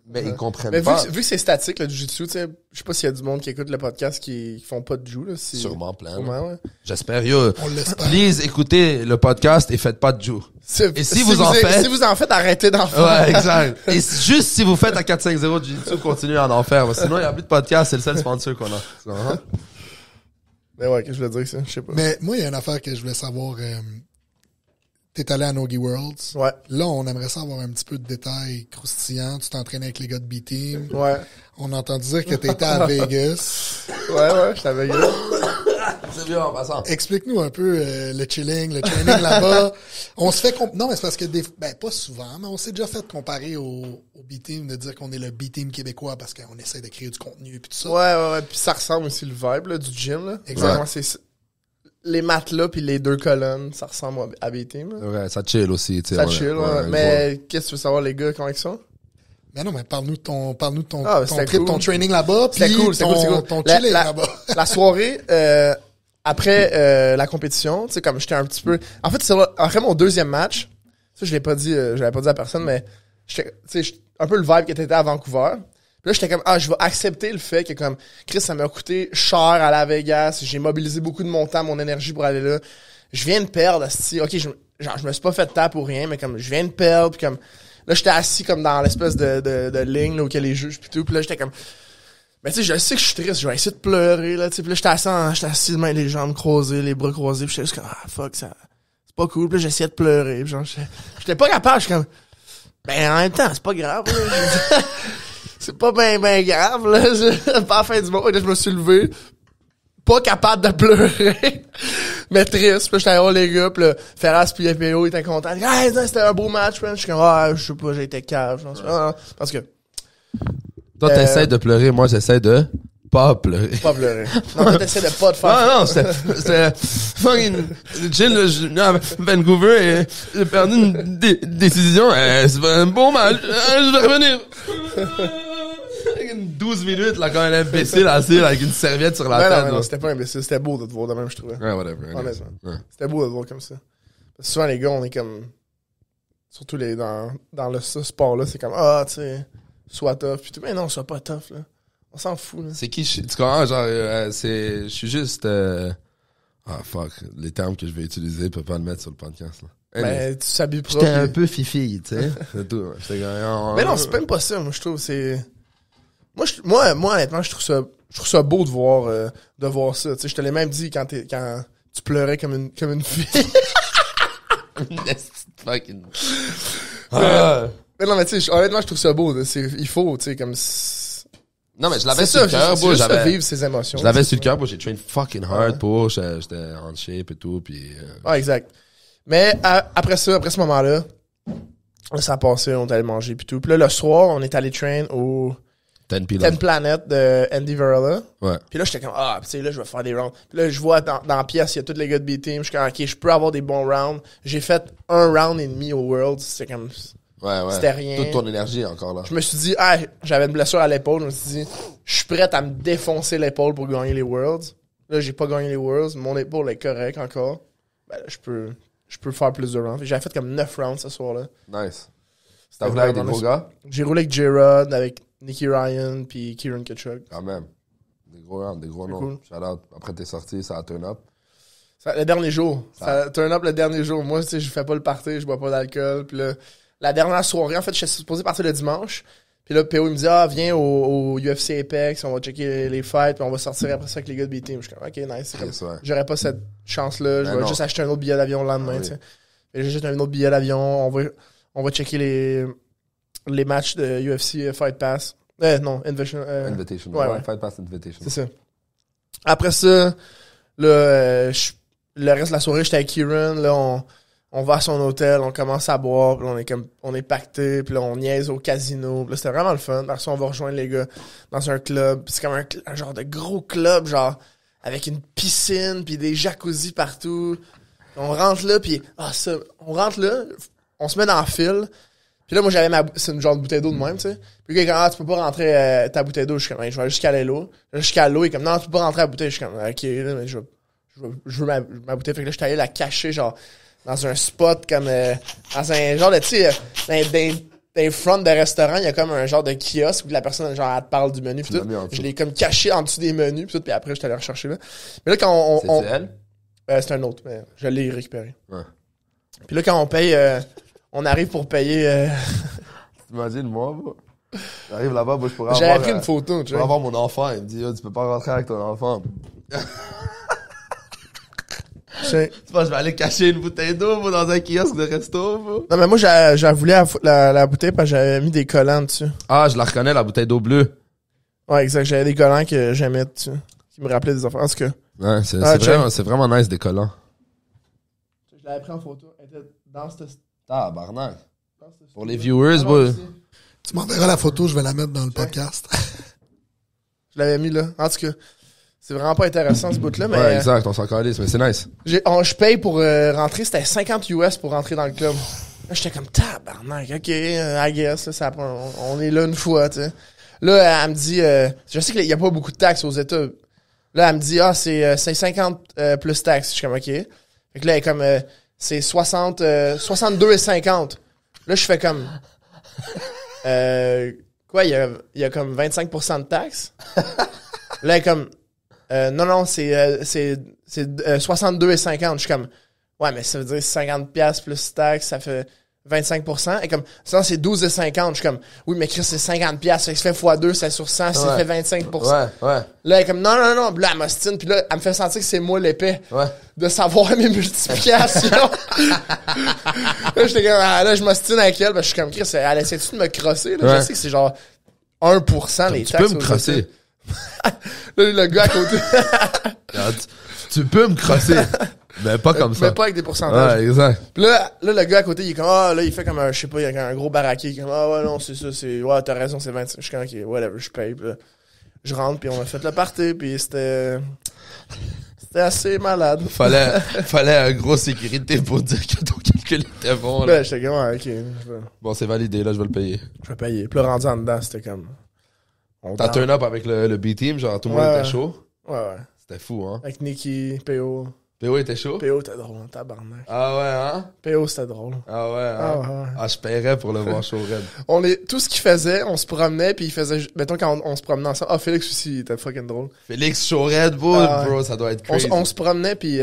Mais ils comprennent Mais pas. vu que c'est statique, le jiu-jitsu, tu sais, je sais pas s'il y a du monde qui écoute le podcast qui font pas de jiu, là. Sûrement plein. Sûrement, ouais. J'espère, yo. On l'espère. Please, écoutez le podcast et faites pas de jour. Et si vous en faites... Si vous en faites, arrêtez d'en faire. Ouais, exact. Et juste si vous faites à 4-5-0 du jiu-jitsu, continuez à en faire. Parce que sinon, il n'y a plus de podcast, c'est le seul sponsor qu'on a. Mais ouais, qu'est-ce que je voulais dire, ça? Je sais pas. Mais moi, il y a une affaire que je voulais savoir. T'es allé à Nogi Worlds. Ouais. Là, on aimerait savoir un petit peu de détails croustillants. Tu t'entraînais avec les gars de B-Team. Ouais. On a entendu dire que t'étais à Vegas. Ouais, je t'avais gueule. C'est bien en passant. Explique-nous un peu le chilling, le training là-bas. On se fait... Non, mais c'est parce que... pas souvent, mais on s'est déjà fait comparer au B-Team, de dire qu'on est le B-Team québécois parce qu'on essaie de créer du contenu et tout ça. Ouais. Puis ça ressemble aussi le vibe, là, du gym, là. Exactement. Ouais. C'est les matelas puis les 2 colonnes, ça ressemble à B-Team, là. Ouais, ça chill aussi, tu sais. Ça chill, ouais. Mais qu'est-ce que tu veux savoir, les gars, comment ils sont? Mais non, mais parle-nous de ton c'était trip, cool. ton training là-bas, puis C'était cool. ton chilling là-bas. La soirée, après la compétition, tu sais, comme j'étais un petit peu... En fait, c'est après mon deuxième match, ça, je l'avais pas dit à personne, mais j'étais, tu sais, un peu le vibe qui était à Vancouver. Puis là, j'étais comme, je vais accepter le fait que, comme, Chris, ça m'a coûté cher à la Vegas, j'ai mobilisé beaucoup de mon temps, mon énergie pour aller là. Je viens de perdre, ok, je me suis pas fait taper pour rien, mais comme, je viens de perdre, puis comme, là, j'étais assis comme dans l'espèce de ligne, là, où il y a les juges, pis tout, puis là, j'étais comme, mais tu sais, je sais que je suis triste, je vais essayer de pleurer, là, tu sais, pis là, j'étais assis de main, les jambes croisées, les bras croisés, pis j'étais juste comme, fuck, ça, c'est pas cool, pis là, j'essayais de pleurer, pis genre, j'étais pas capable, j'étais comme, ben, en même temps, c'est pas grave, là, c'est pas ben grave, là, pas la fin du monde, là, je me suis levé, pas capable de pleurer, mais triste. Puis j'étais allé voir les gars, pis là, Ferras pis PO, ils étaient contents. Hey, c'était un beau match, man. Je suis comme, je sais pas, j'ai été cave. Parce que... Toi, t'essaies de pleurer, moi, j'essaie de pas pleurer. Pas pleurer. Non, toi, t'essaies de pas te faire... Non, c'était fucking chill, là, je venais à Vancouver et j'ai perdu une décision. C'est pas un bon match. Je vais revenir. 12 minutes, là, comme un imbécile assis, avec une serviette sur la tête. Non, c'était pas imbécile. C'était beau de te voir de même, je trouvais. Ouais, whatever. Honnêtement. Ouais. C'était beau de te voir comme ça. Parce que souvent, les gars, on est comme... Surtout dans le sport-là, c'est comme, tu sais, sois tough. Puis tout. Mais non, sois pas tough, là. On s'en fout, là. C'est qui, tu comprends, genre, je suis juste, fuck, les termes que je vais utiliser, je peux pas le mettre sur le podcast, là. Ben, tu s'habilles propre. J'étais un peu fifi, tu sais. C'est tout. J'étais comme, Mais non, c'est même pas ça, moi, je trouve, c'est... Moi, honnêtement, je trouve ça beau de voir ça. Tu sais, je te l'ai même dit quand tu pleurais comme une fille. fucking... Mais non, mais tu sais, honnêtement, je trouve ça beau. Il faut, tu sais, comme... Non, mais je l'avais sur le cœur, bro. J'avais vivre ses émotions. Je l'avais sur le cœur, j'ai train fucking hard pour, j'étais en shape et tout, puis... Ouais, exact. Mais après ce moment-là, ça a passé, on est allé manger puis tout. Puis là, le soir, on est allé train au... Ten Planet de Andy Varela. Ouais. Puis là, j'étais comme, tu sais, là, je vais faire des rounds. Puis là, je vois dans la pièce, il y a tous les gars de B-Team. Je suis comme, OK, je peux avoir des bons rounds. J'ai fait 1 round et demi au Worlds. C'était comme... Ouais. C'était rien. Toute ton énergie encore là. Je me suis dit, j'avais une blessure à l'épaule. Je me suis dit, je suis prêt à me défoncer l'épaule pour gagner les Worlds. Là, j'ai pas gagné les Worlds. Mon épaule est correcte encore. Ben là, je peux faire plus de rounds. J'avais fait comme 9 rounds ce soir-là. Nice. T'as roulé avec des gros gars? J'ai roulé avec J-Rod, avec Nicky Ryan, puis Kieran Kutchuk. Quand même. Des gros rounds, des gros noms. Cool. Shout out. Après t'es sorti, ça a turn up. Le dernier jour. Ça a turn up le dernier jour. Moi, tu sais, je fais pas le party, je bois pas d'alcool. Puis là, la dernière soirée, en fait, je suis supposé partir le dimanche. Puis là, PO, il me dit, viens au UFC Apex, on va checker les fights, puis on va sortir après ça avec les gars de B-Team. Je suis comme, OK, nice. J'aurais pas cette chance-là. Je vais juste acheter un autre billet d'avion le lendemain, tu sais. J'ai juste un autre billet d'avion. On va checker les matchs de UFC Fight Pass. Non, Invitation. Ouais. Fight Pass Invitation. C'est ça. Après ça, là, le reste de la soirée, j'étais avec Kieran. Là, on va à son hôtel, on commence à boire, puis on est pacté, puis là, on niaise au casino. Puis là, c'était vraiment le fun. Parce qu'on va rejoindre les gars dans un club. Puis c'est comme un genre de gros club, genre, avec une piscine, puis des jacuzzis partout. On rentre là, puis on rentre là, on se met dans le fil. Puis là, moi, c'est une genre de bouteille d'eau de même, tu sais. Puis le gars, tu peux pas rentrer ta bouteille d'eau. Je suis comme, je vais jusqu'à l'eau. Jusqu'à l'eau, il est comme, non, tu peux pas rentrer à la bouteille. Je suis comme, OK, là, mais je veux ma bouteille. Fait que là, je suis allé la cacher, genre, dans un spot comme, dans un genre de, tu sais, dans les fronts de restaurant, il y a comme un genre de kiosque où la personne, genre, elle te parle du menu, pis tout. Je l'ai comme caché en dessous des menus, pis tout, puis après, je suis allé rechercher là. Mais là, quand c'est elle? C'est un autre, mais je l'ai récupéré. Ouais. Puis là, quand on paye, on arrive pour payer... T'imagines-moi, moi? J'arrive là-bas, moi, je pourrais avoir... J'avais pris une photo, tu vois. Je pourrais avoir mon enfant. Il me dit, tu peux pas rentrer avec ton enfant. Tu penses, je vais aller cacher une bouteille d'eau, moi, dans un kiosque de resto, moi? Non, mais moi, j'ai voulu la bouteille parce que j'avais mis des collants dessus. Ah, je la reconnais, la bouteille d'eau bleue. Ouais, exact. J'avais des collants que j'aimais dessus. Qui me rappelaient des affaires. En tout cas. Ouais, c'est vraiment nice, des collants. Je l'avais pris en photo. Elle était dans cette... Tabarnak. Pour les viewers, boy. Tu m'enverras la photo, je vais la mettre dans le podcast. Je l'avais mis là. En tout cas, c'est vraiment pas intéressant ce bout-là, mais... Ouais, exact, on s'en calisse, mais c'est nice. Je paye pour rentrer, c'était 50 US pour rentrer dans le club. Là, j'étais comme, tabarnak, OK, I guess, là, on est là une fois, tu sais. Là, elle me dit, je sais qu'il y a pas beaucoup de taxes aux États. Là, elle me dit, c'est 50 plus taxes. Je suis comme, OK. Fait que là, elle est comme, c'est 62 et 50. Là, je fais comme, quoi, il y a comme 25% de taxes. Là, elle est comme, non, c'est 62 et 50. Je suis comme, ouais, mais ça veut dire 50$ plus taxes, ça fait 25%. Et comme, sinon, c'est 12 et 50. Je suis comme, oui, mais Chris, c'est 50$. Ça fait x2, c'est sur 100, ça fait 25%. Ouais. Là, elle est comme, non. Puis là, elle m'ostine. Puis là, elle me fait sentir que c'est moi l'épais. Ouais. De savoir mes multiplications. Là, j'étais comme, là, je m'ostine avec elle. Ben, je suis comme, Chris, elle essaie-tu de me crosser? Là? Ouais. Je sais que c'est genre 1% les taxes. Tu peux me crosser. Là, le gars à côté. Ah, tu peux me crosser, mais pas comme ça. Mais pas avec des pourcentages. Ouais, exact. Puis là, le gars à côté, il est comme, là, il fait comme un, je sais pas, il y a un gros baraquet, il est comme, ouais, non, c'est ça, ouais, t'as raison, c'est 25. Je suis comme, ok, whatever, je paye. Puis là, je rentre, puis on a fait le party, puis c'était assez malade. Fallait un gros sécurité pour dire que ton calcul était bon, là. Là, j'étais comme, ouais, ok, Bon, c'est validé, là, je vais le payer. je vais payer. Puis là, rendu en dedans, c'était comme, T'as turn up avec le B-team, genre, tout le monde Ouais. était chaud. Ouais. C'était fou, hein. Avec Nicky, PO. PO était chaud? PO, c'était drôle, hein, tabarnak. Ah ouais, hein? PO, c'était drôle. Ah ouais, hein? Ah ouais. Ah, je paierais pour le voir chaud raide. Tout ce qu'il faisait, on se promenait, puis il faisait, mettons, quand on se promenait ensemble. Ah, Félix aussi, il était fucking drôle. Félix chaud raide, bro, Ah ouais. bro, ça doit être crazy. On se promenait, puis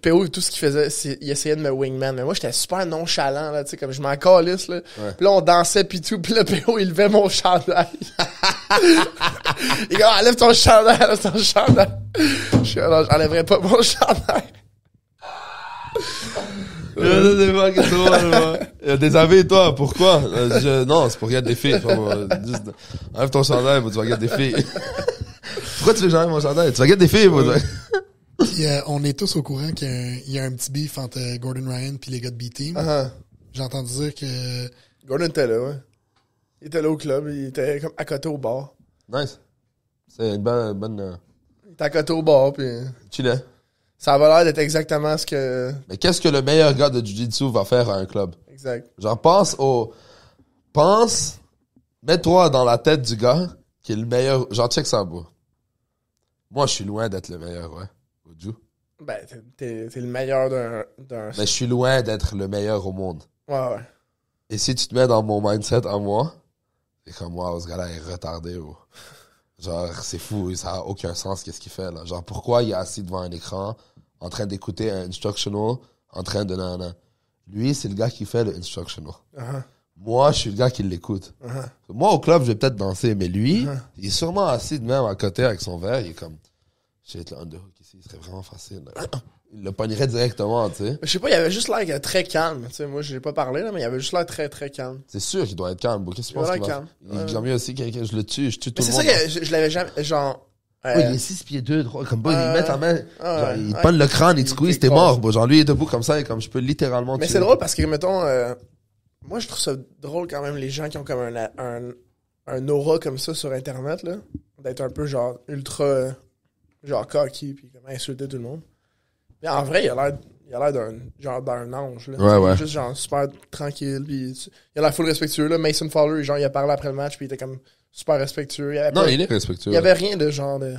PO, tout ce qu'il faisait, il essayait de me wingman. Mais moi, j'étais super nonchalant, là, tu sais, comme je m'en calisse, là. Ouais. Puis là, on dansait, puis tout. Puis là, PO, il levait mon chandail. Il dit, ah, lève ton chandail, lève ton chandail. Je suis non, j'enlèverais pas mon chandail. C'est fucking drôle, moi. Déshabille, toi, pourquoi? Non, c'est pour regarder des filles. Juste, enlève ton chandail, tu vas regarder des filles. Pourquoi tu veux que j'enlève mon chandail? Tu vas regarder des filles, moi. Puis, on est tous au courant qu'il y a un petit beef entre Gordon Ryan puis les gars de B-Team. Uh-huh. J'ai entendu dire que... Gordon était là, ouais. Il était là au club, il était comme à côté au bar. Nice. C'est une bonne Il était à côté au bar, puis chillet. ça avait l'air d'être exactement ce que... Mais qu'est-ce que le meilleur gars de Jiu-Jitsu va faire à un club? Exact. Genre, mets-toi dans la tête du gars qui est le meilleur. Genre, check ça, bro. Moi, je suis loin d'être le meilleur, ouais. Au Jiu. Ben, t'es le meilleur d'un... Mais je suis loin d'être le meilleur au monde. Ouais. Et si tu te mets dans mon mindset à moi, c'est comme, wow, ce gars-là est retardé, bro. Genre, c'est fou, ça a aucun sens, qu'est-ce qu'il fait, là. Genre, pourquoi il est assis devant un écran, en train d'écouter un instructional, en train de nanana. Lui, c'est le gars qui fait le instructional. Uh-huh. Moi, je suis le gars qui l'écoute. Uh-huh. Moi, au club, je vais peut-être danser, mais lui, il est sûrement assis de même à côté avec son verre, il est comme, shit, le underhook ici, il serait vraiment facile, là. Il le pognerait directement, tu sais. Je sais pas, il avait juste l'air très calme. Tu sais, moi, j'ai pas parlé, là, mais il avait juste l'air très, très calme. C'est sûr qu'il doit être calme, bro. Qu'est-ce que tu penses qu'il va calme. Il j'aime mieux aussi quelqu'un, je tue Mais tout le c'est monde. ça que je l'avais jamais... Genre... Oui, il est 6 pieds 2, 3, comme, il met ta main, genre, il ouais. pogne le crâne, il te squeeze, Il t'es casse. mort, bro. Genre, lui, il est debout comme ça, et comme je peux littéralement Mais tuer. c'est drôle parce que, mettons... moi, je trouve ça drôle quand même, les gens qui ont comme un aura comme ça sur Internet, là. D'être un peu, genre, ultra... genre, cocky, puis comme insulter tout le monde. Mais en vrai, il a l'air d'un ange, là. Ouais, Il est ouais. juste, genre, super tranquille, puis il a l'air full respectueux, là. Mason Fowler, genre, il a parlé après le match, puis il était comme super respectueux. Il y avait Non, pas- il est respectueux. il y avait rien de genre de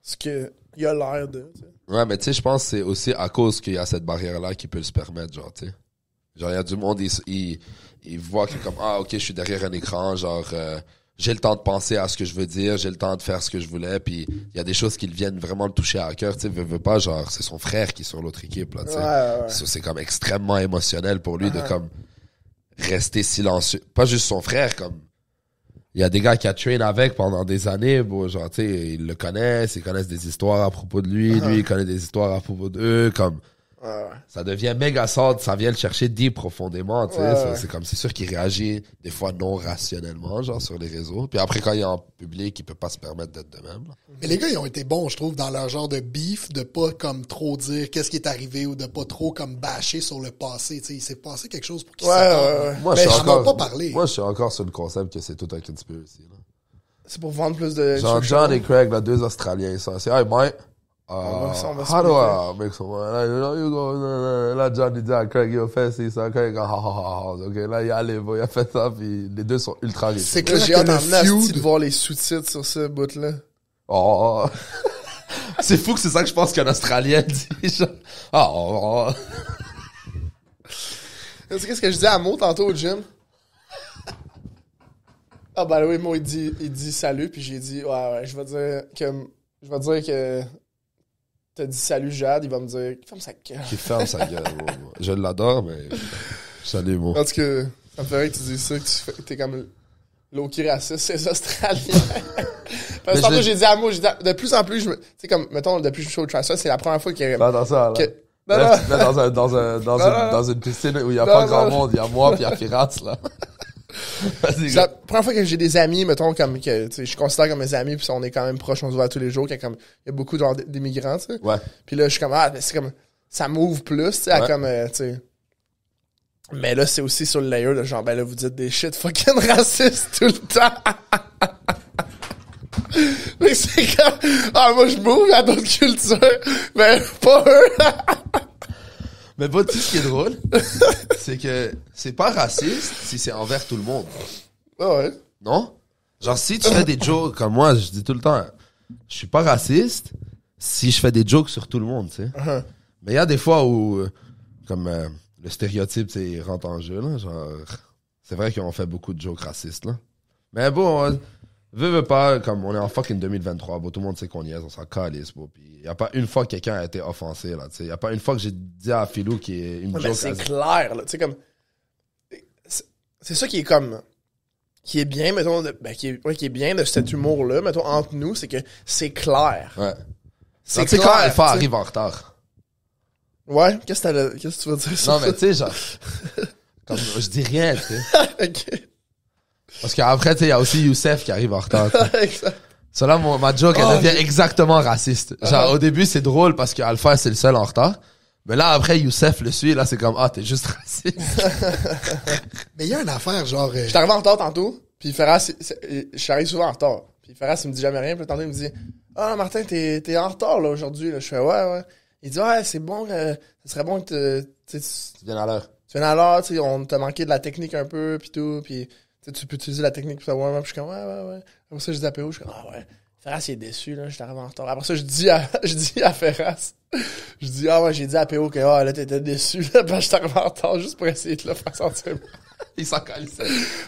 ce que il a l'air de, tu sais. Ouais, mais tu sais, je pense que c'est aussi à cause qu'il y a cette barrière-là qui peut se permettre, genre, tu sais. Genre, il y a du monde, il voit que comme, ah, ok, je suis derrière un écran, genre, j'ai le temps de penser à ce que je veux dire, j'ai le temps de faire ce que je voulais, puis il y a des choses qui viennent vraiment le toucher à cœur, tu sais, veut pas, genre, c'est son frère qui est sur l'autre équipe, là, tu sais. Ouais. C'est comme extrêmement émotionnel pour lui de comme rester silencieux. Pas juste son frère, comme il y a des gars qui a train avec pendant des années, bon, genre, tu sais, ils le connaissent, ils connaissent des histoires à propos de lui, lui, il connaît des histoires à propos d'eux, comme Ouais. ça devient méga soft, ça vient le chercher deep profondément, tu sais, Ouais, ça, ouais. c'est comme, c'est sûr qu'il réagit des fois non rationnellement, genre, sur les réseaux. Puis après, quand il est en public, il peut pas se permettre d'être de même, là. Mais les gars, ils ont été bons, je trouve, dans leur genre de beef, de pas comme trop dire qu'est-ce qui est arrivé ou de pas trop comme bâcher sur le passé. Tu sais, il s'est passé quelque chose pour qu'ils s'attendent. Ouais. Moi, Mais je suis j'en ai encore, pas parlé. moi, je suis encore sur le concept que c'est tout un conspiracy, là. C'est pour vendre plus de Genre, John et Craig, là, deux Australiens, ils sont assis. Hey, mate. On va How do splitter. I make some money? Là, you know, you go, là, John, il dit à Craig, yo, fais ci, ça. Craig, ha, ha, ha, ha. Ok, là, il allait, il a fait ça, puis les deux sont ultra riches. C'est Là, clair j'ai que hâte le en asti de feud... voir les sous-titres sur ce bout-là. Oh. C'est fou que c'est ça que je pense qu'un Australien dit, genre. Oh. Tu sais qu'est-ce que je disais à Mo tantôt au gym? Ah, ben oui, Mo, il dit salut, puis j'ai dit, ouais, je vais dire que t'as dit salut, Jade, il va me dire, ferme sa gueule. Qui ferme sa gueule, moi. Je l'adore, mais. Salut, moi. En tout cas, ça me ferait que tu dises ça, que t'es comme low-key raciste, c'est Australien. Parce que tantôt, j'ai dit à Mo, de plus en plus, tu sais, comme, mettons, depuis que je suis au Trassa, c'est la première fois que... Fais attention, là. que non, Là, non. tu te mets dans une piscine où il y a Non, pas grand non. monde, il y a moi puis il y a Firas, là. Vas-y, C'est la gars. première fois que j'ai des amis, mettons, comme que, tu sais, je considère comme mes amis, puis on est quand même proches, on se voit tous les jours, qu'il y a comme, il y a beaucoup genre d'immigrants, tu sais. Ouais. Puis là, je suis comme, ah, ben, c'est comme, ça m'ouvre plus, tu sais, à Ouais. comme, tu sais. Mais là, c'est aussi sur le layer, de genre, ben là, vous dites des shit fucking racistes tout le temps. Mais c'est comme, ah, moi, je m'ouvre à d'autres cultures, mais pas eux. Mais bon, tu sais ce qui est drôle? C'est que c'est pas raciste si c'est envers tout le monde. Ah ouais. Non? Genre, si tu fais des jokes, comme moi, je dis tout le temps, je suis pas raciste si je fais des jokes sur tout le monde, tu sais. Uh-huh. Mais il y a des fois où, comme le stéréotype, tu sais, il rentre en jeu, là. Genre, c'est vrai qu'on fait beaucoup de jokes racistes, là. Mais bon, veut pas, comme on est en fucking 2023, bon, tout le monde sait qu'on y est, on s'en calisse, bon. Puis il y a pas une fois que quelqu'un a été offensé, là, tu sais. Il y a pas une fois que j'ai dit à Philou qui est une Ouais, mais joke. c'est clair, là. Tu sais, comme. C'est ça qui est comme. Qui est bien, mettons. Qui est bien de cet humour-là, mettons, entre nous, c'est que c'est clair. Ouais. C'est Tu sais, quand Alpha arrive en retard. Ouais, qu'est-ce que tu veux dire sur Non, mais tu sais, genre. Comme, je dis rien, tu sais. ça? Ok. Parce qu'après, tu sais, il y a aussi Youssef qui arrive en retard. Exact. Ça là, ma joke, elle devient exactement raciste. Genre, au début, c'est drôle parce que Alpha, c'est le seul en retard. Mais là, après, Youssef le suit, là, c'est comme, ah, t'es juste raciste. Mais il y a une affaire, genre... Je suis arrivé en retard tantôt, puis Ferras, je arrive souvent en retard. Puis Ferras, il me dit jamais rien, puis tantôt, il me dit, ah, Martin, t'es en retard, là, aujourd'hui, là. Je fais, ouais. Il dit, ouais, c'est bon, ça serait bon que tu Tu viens à l'heure. viennes à l'heure, tu sais, on t'a manqué de la technique un peu, puis tout, puis tu peux utiliser la technique pour savoir, puis je suis comme, ouais. Après ça, je dis à PO, je suis comme, ah ouais, Ferras, il est déçu, là, j'étais arrivé en retard. Après ça, je dis à Ferras, je dis, ah ouais, j'ai dit à PO que, ah, là, t'étais déçu, là, ben, j'étais arrivé en retard juste pour essayer de le faire sentir. Il s'en calisse.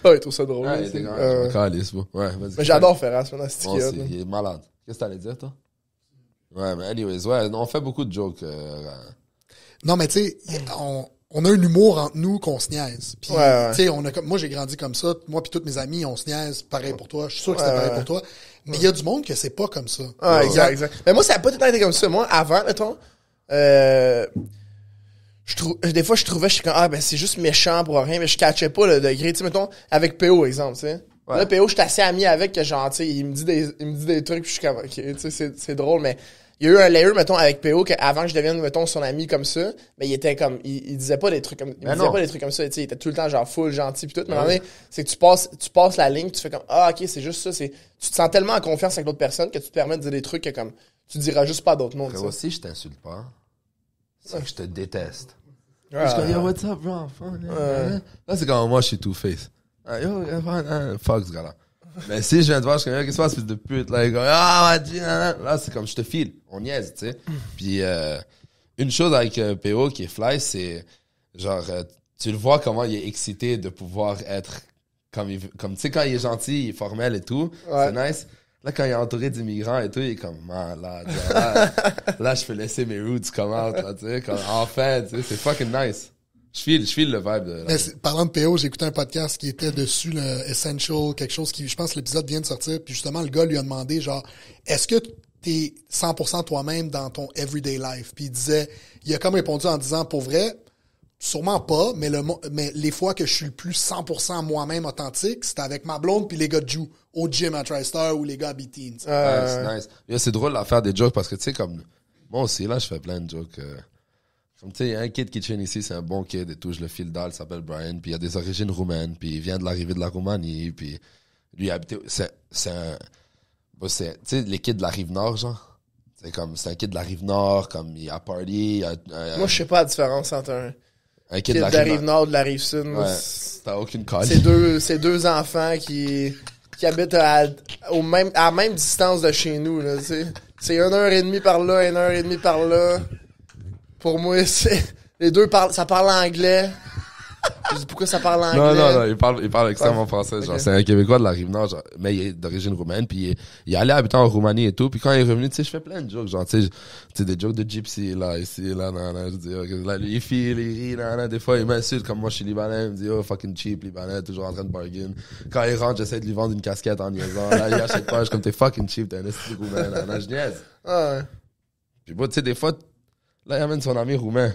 Ouais, il trouve ça drôle. Ouais, là, il était c'est- quand même, je m'en calisse, bon. Ouais, vas-y. mais j'adore Ferras, maintenant, c'est Moi qui aussi, il est malade. Qu'est-ce que t'allais dire, toi? Ouais, mais anyways, ouais, on fait beaucoup de jokes. Non, mais tu sais, on a un humour entre nous qu'on se niaise. Puis, Ouais. tu sais, moi, j'ai grandi comme ça. Moi puis tous mes amis, on se niaise. Pareil pour toi. Je suis sûr que c'était Ouais, pareil ouais. pour toi. Mais il y a du monde que c'est pas comme ça. Ah, exact. Mais moi, ça a pas tout le temps été comme ça. Moi, avant, mettons, des fois, je trouvais, je suis comme, ah, ben, c'est juste méchant pour rien, mais je catchais pas le degré. Tu sais, mettons, avec PO, exemple, tu sais. Ouais. Là, PO, j'étais assez ami avec, que genre, tu sais, il me dit des trucs, puis je suis comme, ok, tu sais, c'est drôle, mais il y a eu un layer, mettons, avec PO, qu'avant que je devienne, mettons, son ami comme ça, mais il était comme, il disait pas des trucs comme, il me disait non. pas des trucs comme ça, tu sais, il était tout le temps, genre, full gentil, puis tout, mais à un moment donné, c'est que tu passes la ligne, tu fais comme, ah, ok, c'est juste ça, tu te sens tellement en confiance avec l'autre personne que tu te permets de dire des trucs que, comme, tu diras juste pas à d'autres mondes, Frère, ça. aussi, je t'insulte pas. C'est que je te déteste. Ah. Je suis comme, yo, what's up, bro? Là, c'est comme moi, je suis two-face. Ah, yo, fuck ce gars-là. Mais si je viens de voir, je suis comme, yo, qu'est-ce qui se passe, fils de pute? Là, il est comme, ah, là, c'est comme, je te file. On niaise, tu sais. Puis, une chose avec PO qui est fly, c'est, genre, tu le vois comment il est excité de pouvoir être comme tu sais, quand il est gentil, il est formel et tout. Ouais. C'est nice. Là, quand il est entouré d'immigrants et tout, il est comme, malade. Là, je peux laisser mes roots come out, là, tu sais, comme, enfin, tu sais, c'est fucking nice. Je file le vibe de, Mais parlant de PO, j'ai écouté un podcast qui était dessus, le Essential, quelque chose qui, je pense que l'épisode vient de sortir, puis justement, le gars lui a demandé, genre, est-ce que t'es 100% toi-même dans ton everyday life? Puis il disait, il a comme répondu en disant, pour vrai, sûrement pas, mais les fois que je suis le plus 100% moi-même authentique, c'était avec ma blonde puis les gars de Jou, au gym à TriStar ou les gars à B-Teen. nice. Yo, c'est drôle à faire des jokes parce que, tu sais, comme, moi aussi, là, je fais plein de jokes, comme, tu sais, il y a un kid qui traîne ici, c'est un bon kid et tout, je le file dalle, il s'appelle Brian, puis il a des origines roumaines, puis il vient de l'arrivée de la Roumanie, puis lui, il a habité, c'est tu sais, les kids de la Rive-Nord, genre. C'est un kid de la Rive-Nord, comme, il a party, Moi, je sais pas la différence entre un un kid de la Rive-Nord, de la Rive-Sud. Moi, Ouais, t'as aucune calice. c'est deux enfants qui habitent à la même distance de chez nous, là, tu sais. C'est 1h30 par là, 1h30 par là. Pour moi, les deux ça parle anglais. Je dis pourquoi ça parle anglais. Non, il parle extrêmement français. Genre, Ok. c'est un Québécois de la Rive-Nord, genre, mais il est d'origine roumaine, puis il est allé habiter en Roumanie et tout, puis quand il est revenu, tu sais, je fais plein de jokes, genre, tu sais, des jokes de gypsy, là, ici, là, je dis, ok, là, lui, il file, il rit, des fois, il m'insulte, comme moi, je suis libanais, il me dit, oh, fucking cheap, libanais, toujours en train de bargain. Quand il rentre, j'essaie de lui vendre une casquette en niaisant, là, il achète pas, je suis comme, t'es fucking cheap, t'es un esti roumain, là, je niaise. Ah, ouais. Puis bon, tu sais, des fois, là, il amène son ami roumain.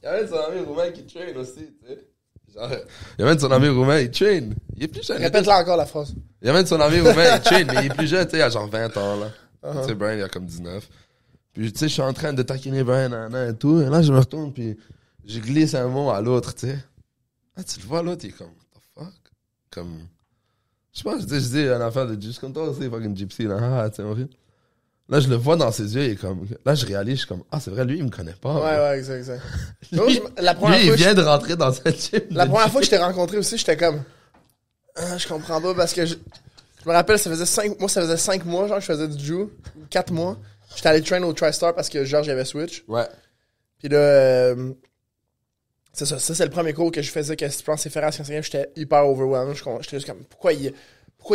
y a même son ami roumain qui train aussi, tu sais. Genre, il y a même son ami roumain, il train. Il est plus jeune. Répète-la encore, la phrase. Il y a même son ami roumain, il train, mais il est plus jeune, tu sais, il a genre 20 ans, là. Tu sais, Brian, il a comme 19. Puis, tu sais, je suis en train de taquiner Brian, et tout. Et là, je me retourne, puis je glisse un mot à l'autre, tu sais. Ah, tu le vois, l'autre, il est comme, what the fuck? Comme, je sais pas, je dis une affaire de juste comme toi aussi, fucking gypsy, là, tu sais, mon fils. Là, je le vois dans ses yeux, il est comme, là, je réalise, je suis comme, ah, c'est vrai, lui, il me connaît pas. Ouais, exact. Lui, La première lui, fois, il vient de rentrer dans cette gym. La première fois que je t'ai rencontré aussi, j'étais comme, je comprends pas parce que je me rappelle, ça faisait 5 mois, genre, que je faisais du jiu. 4 mois. J'étais allé train au TriStar parce que Georges avait Switch. Ouais. Puis là, c'est ça. Ça, c'est le premier cours que je faisais, que je pense c'est Ferraz qui enseignait. J'étais hyper overwhelmed. J'étais juste comme, pourquoi il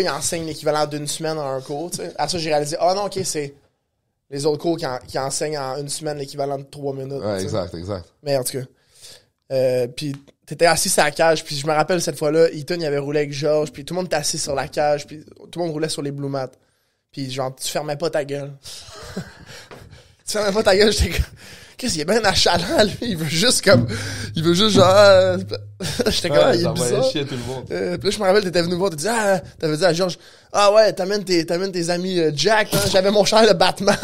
enseigne l'équivalent d'une semaine en un cours, tu sais? À ça, j'ai réalisé, non, ok, c'est les autres cours qui enseignent en une semaine l'équivalent de 3 minutes. Ouais, t'sais. exact. Mais en tout cas. Puis t'étais assis sur la cage, puis je me rappelle cette fois-là, Ethan, il avait roulé avec Georges, puis tout le monde était assis sur la cage, puis tout le monde roulait sur les blue mats. Puis genre, tu fermais pas ta gueule. Tu fermais pas ta gueule, j'étais comme... Qu'est-ce qu'il est bien achalant, lui? Il veut juste genre... J'étais comme, il est bizarre. Chier tout le monde. Puis là, je me rappelle, t'étais venu me voir, t'avais dit à Georges, ouais, t'amènes tes amis Jack, hein? J'avais mon chandail de Batman.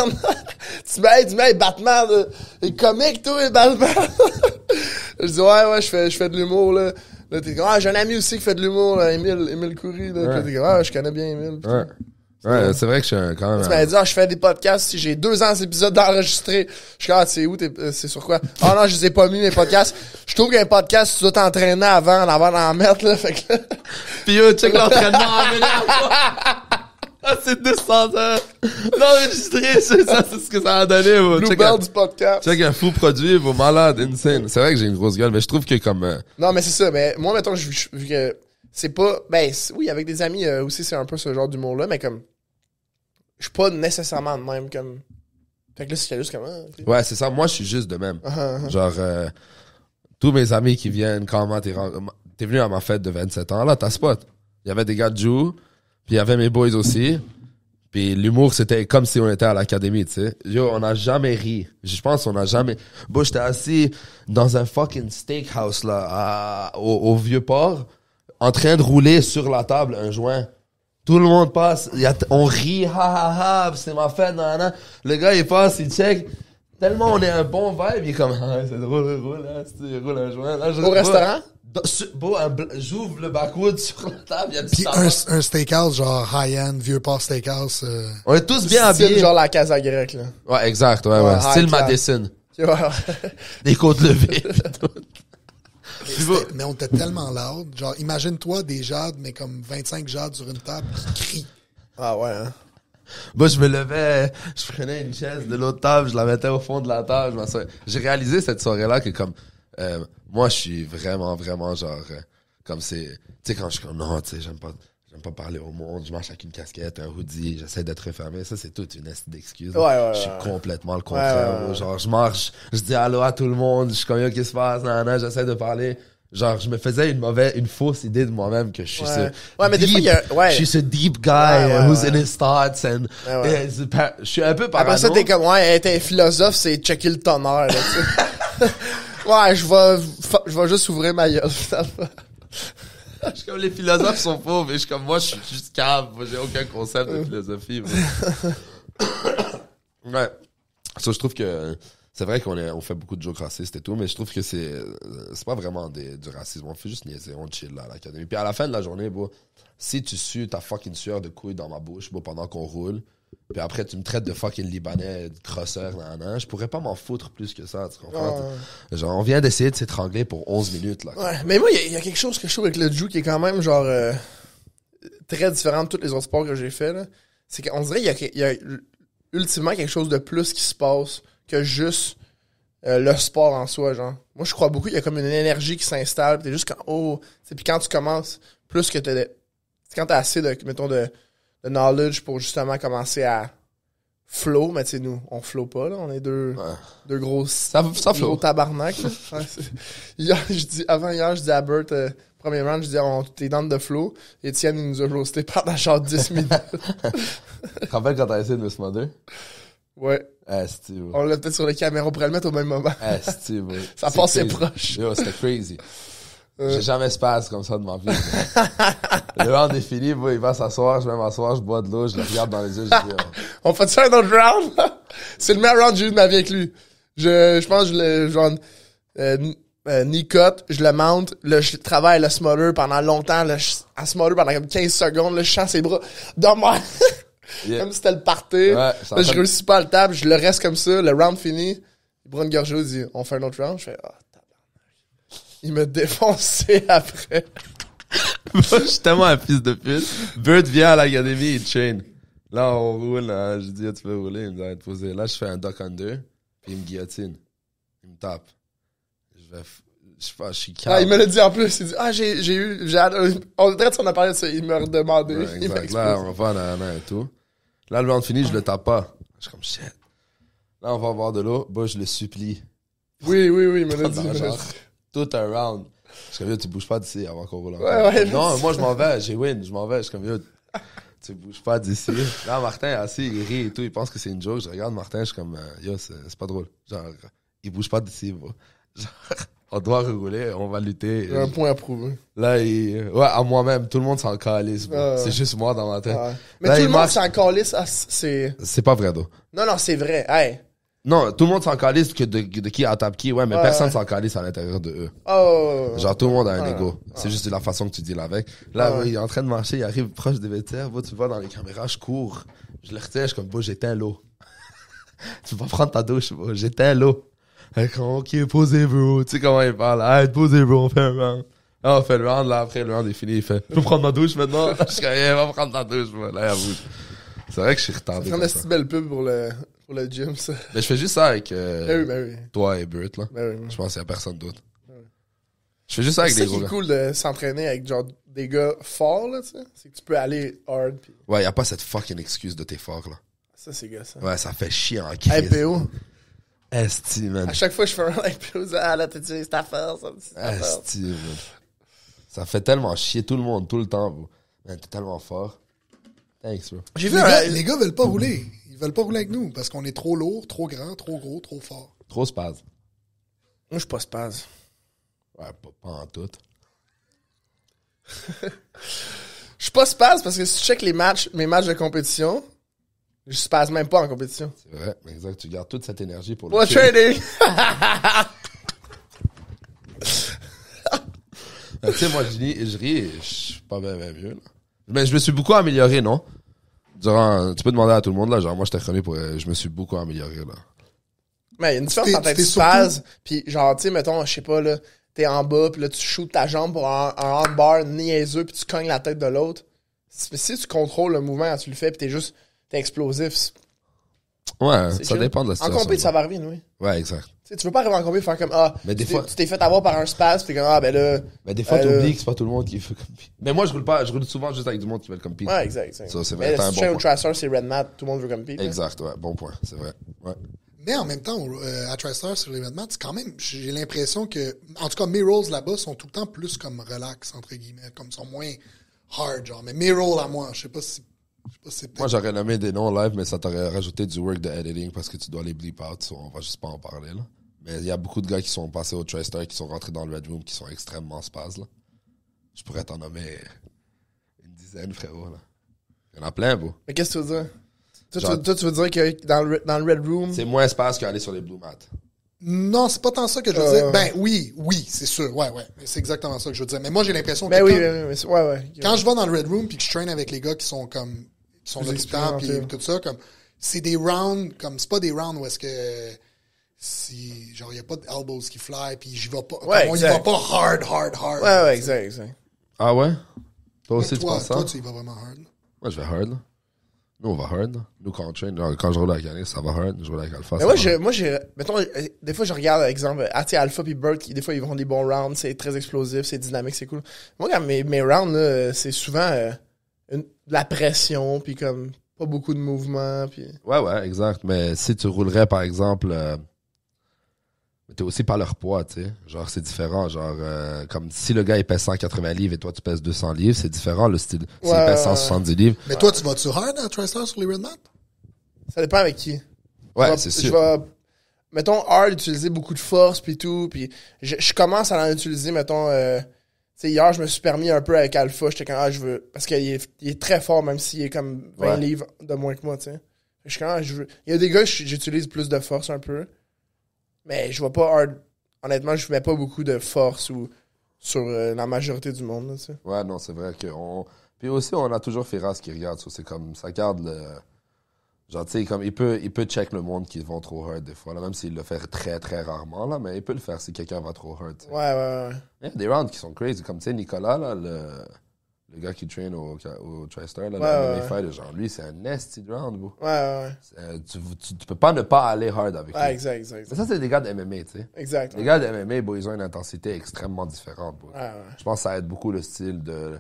Tu dis, hey, Batman, les comiques, toi, Batman. Je dis, ouais, je fais de l'humour, là. Là, t'es comme, j'ai un ami aussi qui fait de l'humour, là, Émile Coury, là. Ouais. Puis t'es comme, je connais bien Émile. Ouais, c'est vrai que je suis quand même... Tu m'avais dit, je fais des podcasts, si j'ai 2 ans d'épisodes d'enregistrer. Je suis comme, c'est où, c'est sur quoi? Non, je les ai pas mis, mes podcasts. Je trouve qu'un podcast, tu dois t'entraîner avant d'en mettre, là, fait que... Puis yo, check l'entraînement en Ah, c'est 200 heures. L'enregistré, ça, c'est ce que ça a donné, bro. Blue Bell du podcast. Check un fou produit, vos malade, insane. C'est vrai que j'ai une grosse gueule, mais je trouve que comme... Non, mais c'est ça, mais moi, mettons, vu que c'est pas... Ben, oui, avec des amis aussi, c'est un peu ce genre d'humour-là, mais comme... Je suis pas nécessairement de même, comme... Fait que là, c'était juste comme... Okay. Ouais, c'est ça. Moi, je suis juste de même. Genre, tous mes amis qui viennent, quand t'es venu à ma fête de 27 ans, là, t'as spot. Il y avait des gars de Jou, puis il y avait mes boys aussi. Puis l'humour, c'était comme si on était à l'académie, tu sais. Yo, on n'a jamais ri. Je pense qu'on n'a jamais... Bon, j'étais assis dans un fucking steakhouse, là, au Vieux-Port, en train de rouler sur la table un joint. Tout le monde passe, on rit, c'est ma fête, nanana. Le gars, il passe, il check. Tellement on est un bon vibe, il est comme, c'est drôle, roule un joint. Là, Au restaurant? J'ouvre le backwood sur la table, il y a du Puis tabac. un steakhouse, genre high-end, Vieux-Port Steakhouse. On est tous bien Style habillés. genre la casa grecque, là. Ouais, exact, ouais. Ouais, Style high class. Madison. Ouais. Des côtes levées. Mais on était tellement loud. Genre, imagine-toi des jades, mais comme 25 jades sur une table qui crient. Ah ouais, hein. Moi, je me levais, je prenais une chaise de l'autre table, je la mettais au fond de la table, je m'assoyais. J'ai réalisé cette soirée-là que comme, moi, je suis vraiment, vraiment genre, comme c'est, tu sais, quand je suis comme, non, tu sais, j'aime pas parler au monde, je marche avec une casquette, un hoodie, j'essaie d'être refermé, ça, c'est toute une d'excuse. Ouais, je suis complètement le contraire. Genre, je marche, je dis allô à tout le monde, je suis comme, yo, qu'est-ce qui se passe, j'essaie de parler. Genre, je me faisais une fausse idée de moi-même que je suis ce Ouais, mais des fois, il y a... Ouais. je suis ce deep guy who's in his thoughts and je suis un peu parano. Après ça, t'es comme, t'es philosophe, c'est checker le tonnerre, là, tu sais. Ouais, je vais juste ouvrir ma gueule, finalement. Je suis comme, les philosophes sont faux, mais je suis comme, moi, je suis juste cave. Moi, j'ai aucun concept de philosophie. Ouais. Ça, je trouve que c'est vrai qu'on fait beaucoup de jokes racistes et tout, mais je trouve que c'est pas vraiment du racisme. On fait juste niaiser, on chill là, à l'académie. Puis à la fin de la journée, bro, si tu sues ta fucking sueur de couille dans ma bouche, bro, pendant qu'on roule, puis après tu me traites de fucking Libanais, de crosseur, je pourrais pas m'en foutre plus que ça, tu comprends? Genre, on vient d'essayer de s'étrangler pour 11 minutes, là. Ouais, mais moi, il y a quelque chose que je trouve avec le jiu qui est quand même, genre, très différent de tous les autres sports que j'ai fait, là. C'est qu'on dirait qu'il y a ultimement quelque chose de plus qui se passe que juste le sport en soi, genre. Moi, je crois beaucoup, il y a comme une énergie qui s'installe, pis t'es juste quand, puis quand tu commences, plus que quand t'as assez de, mettons, de knowledge pour justement commencer à flow, mais tu sais, nous, on flow pas, là, on est deux gros, ça flow. gros tabarnak, là. Ouais, hier, je dis à Bert, premier round, je dis, t'es dans de flow, Étienne, il nous a roasté pendant genre 10 minutes. Tu te rappelles quand t'as essayé de me smother? Ouais. Steve. On l'a peut-être sur les caméras, on pourrait le mettre au même moment. Steve. Ça passait proche. Yo, c'était crazy. J'ai jamais space comme ça de ma vie. Le round est fini, bro, il va s'asseoir, je vais m'asseoir, je bois de l'eau, je le regarde dans les yeux, je dis, On fait ça un autre round? C'est le meilleur round que j'ai eu de ma vie avec lui. Je pense que je le, genre, knee cut, je le mount, là, je travaille le smother pendant longtemps, là, à smother pendant comme 15 secondes, là, je sens ses bras dans moi. Yeah. Comme si c'était le party. Ouais, Là, je réussis pas à le taper, je le reste comme ça, le round fini. Il prend une gorgée, il dit, on fait un autre round? Je fais, tabarnak. Il m'a défoncé après. moi, je suis tellement un fils de pute. Bird vient à l'académie, il train. Là, on roule, hein, je dis, tu peux rouler, il me dit, arrête de poser. Là, je fais un duck under, puis il me guillotine. Il me tape. Je sais pas, je suis calme. Ah, il me l'a dit en plus, il dit, on dirait qu'on a parlé de ça, il m'a redemandé. Ouais, Il m'a exact. Là, explosé. on va nanana et tout. Là, le round fini, je le tape pas. Je suis comme shit. Là, on va boire de l'eau. Bah, je le supplie. Oui, il me l'a dit. Dans genre, tout un round. Je suis comme, yo, tu bouges pas d'ici avant qu'on roule encore. Ouais, Non, moi, je m'en vais. J'ai win. Je m'en vais. Je suis comme, yo, tu bouges pas d'ici. Là, Martin est assis, il rit et tout. Il pense que c'est une joke. Je regarde Martin, je suis comme, yo, c'est pas drôle. Genre, il bouge pas d'ici, bro. Genre, on doit rouler, on va lutter. Un point à prouver. Là, à moi-même, tout le monde s'en calisse, bro. C'est juste moi dans ma tête. Ouais. Mais Là, tout il le monde marche- s'en calisse, c'est... C'est pas vrai, d'eau. Non, c'est vrai. Hey. Non, tout le monde s'en calisse que de qui attaque qui, ouais, mais Ouais, personne ouais. s'en calisse à l'intérieur de eux. Oh. Genre, tout le monde a un Ouais. ego. C'est juste la façon que tu deals avec. Là, Ouais. il est en train de marcher, il arrive proche des vestiaires, tu vois dans les caméras, je cours. Je le retiens, je suis comme, bon, j'éteins l'eau. Tu peux pas prendre ta douche, bro, j'éteins l'eau. Ok, posez, bro. Tu sais comment il parle. Arrête, posez, bro, on fait un round. Là, on fait le round, là, après, le round est fini, il fait, je peux prendre ma douche maintenant? Je suis comme, va prendre ta douche, bro. Là, il avoue. C'est vrai que je suis retardé. C'est une comme ça. petite belle pub pour le gym, ça. Mais je fais juste ça avec, Ben oui. toi et Bert, là. Ben oui. Je pense qu'il y a personne d'autre. Je fais juste ça avec C'est des ça qui gros est gars. cool de s'entraîner avec genre des gars forts, là, tu sais. C'est que tu peux aller hard, pis Ouais, y a pas cette fucking excuse de t'es fort, là. ça, c'est gars, ça. Ouais, ça fait chier en Hey, crise. PO. Esti, man. À chaque fois que je fais un avec PO, là, t'utilises ta force, c'est ta force. Esti, man. Ça fait tellement chier tout le monde, tout le temps, bro. Man, t'es tellement fort. Thanks, bro. J'ai Les vu gars, un... les gars veulent pas rouler. Ils veulent pas rouler avec nous parce qu'on est trop lourd, trop grand, trop gros, trop fort. Trop spaz. Moi, je suis pas spaz. Ouais, pas en tout. Je suis pas spaz parce que si tu check mes matchs de compétition, je spaz même pas en compétition. C'est vrai, mais exact. Tu gardes toute cette énergie pour What le training? Tu sais, moi, je ris et je suis pas bien mieux, là. Mais je me suis beaucoup amélioré, non? Tu peux demander à tout le monde, là. Genre, moi, je t'ai reconnu pour, je me suis beaucoup amélioré, là. Mais il y a une différence entre être t'es spaz, pis genre, tu sais, mettons, je sais pas, là, t'es en bas, pis là, tu shoots ta jambe pour un handbar niaiseux, pis tu cognes la tête de l'autre. Si tu contrôles le mouvement quand tu le fais, pis t'es explosif, Ouais, c'est ça chill. dépend de la En situation. compé, ça va arriver, oui. Ouais, exact. Tu sais, tu veux pas arriver en compé et faire comme, Mais des tu fois- t'es fait avoir par un spaz, pis t'es comme, ben là. Mais des fois, Euh, t'oublies que c'est pas tout le monde qui fait compete. Mais moi, je roule souvent juste avec du monde qui veut compete. Ouais, exact. Ça, c'est Mais vrai, t'as un si tu bon fais au point. TriStar, c'est Red Mat, tout le monde veut compete. Exact, ouais, bon point, c'est vrai. Ouais. Mais en même temps, à TriStar sur les matchs, c'est quand même, j'ai l'impression que, en tout cas, mes rolls là-bas sont tout le temps plus comme relax, entre guillemets, comme sont moins hard, genre. Mais mes rolls à moi, je sais pas si c'est peut-être. Moi, j'aurais nommé des noms live, mais ça t'aurait rajouté du work de editing parce que tu dois les bleep out, so on va juste pas en parler, là. Mais il y a beaucoup de gars qui sont passés au TriStar, qui sont rentrés dans le Red Room, qui sont extrêmement spaz, là. Je pourrais t'en nommer une dizaine, frérot, là. Il y en a plein, bro. Mais qu'est-ce que tu veux dire? Genre- Toi, tu veux dire que dans le Red Room. C'est moins spaz qu'aller sur les Blue Mats. Non, c'est pas tant ça que je veux dire. Ben oui, c'est sûr, ouais. C'est exactement ça que je veux dire. Mais moi, j'ai l'impression que Ben oui, quand, ouais. quand je vais dans le Red Room puis que je traîne avec les gars qui sont comme, qui sont là tout le temps puis expérimentés. tout ça, comme, c'est des rounds, comme, c'est pas des rounds où est-ce que, si, genre, y a pas d'elbows qui fly puis j'y vais pas, Ouais, comme, on y exact. va pas hard. Ouais, exact. Ah ouais? Toi Mais aussi, tu toi, penses ça? toi, tu y vas vraiment hard. Moi, je vais hard, là. Nous, on va hard, là. Nous, quand on train, genre, quand je roule avec Yannis, ça va hard. Je roule avec Alpha, Mais ça moi, va hard. mettons, des fois, je regarde, par exemple, Alpha puis Bert, des fois, ils vont des bons rounds, c'est très explosif, c'est dynamique, c'est cool. Moi, quand mes rounds, là, c'est souvent de la pression, puis comme, pas beaucoup de mouvement, puis... Ouais, exact. Mais si tu roulerais, par exemple, t'es aussi par leur poids, tu sais. Genre, c'est différent. Genre, comme si le gars, il pèse 180 livres et toi, tu pèses 200 livres, c'est différent, le style. S'il Ouais, pèse ouais. 170 livres. Mais toi, tu vas-tu hard à TriStar sur les Red Mats? Ça dépend avec qui. Ouais, je vais- c'est je sûr. vais, mettons, hard, utiliser beaucoup de force pis tout, pis je commence à en utiliser, mettons, tu sais, hier, je me suis permis un peu avec Alpha, j'étais comme, je veux, parce qu'il est très fort, même s'il est comme 20 Ouais. livres de moins que moi, tu sais. Je suis comme, je veux, il y a des gars, j'utilise plus de force un peu, mais je vois pas hard, honnêtement, je mets pas beaucoup de force ou sur la majorité du monde, là, tu sais. Ouais, non, c'est vrai que Puis aussi, on a toujours Firas qui regarde, ça, c'est comme, ça garde le... Genre, tu sais, comme, il peut check le monde qui vont trop hard des fois, là, même s'il le fait très, très rarement, là, mais il peut le faire si quelqu'un va trop hard, tu sais. Ouais. Il y a des rounds qui sont crazy, comme, tu sais, Nicolas, là, le gars qui traîne au TriStar, là, Ouais, le MMA ouais. fighter, genre, lui, c'est un nasty round, bro. Ouais. Tu peux pas ne pas aller hard avec lui. Ouais, exact. Mais ça, c'est des gars de MMA, tu sais. Exact. Les gars de MMA, bro, ils ont une intensité extrêmement différente, bro. Ouais. Je pense que ça aide beaucoup le style de...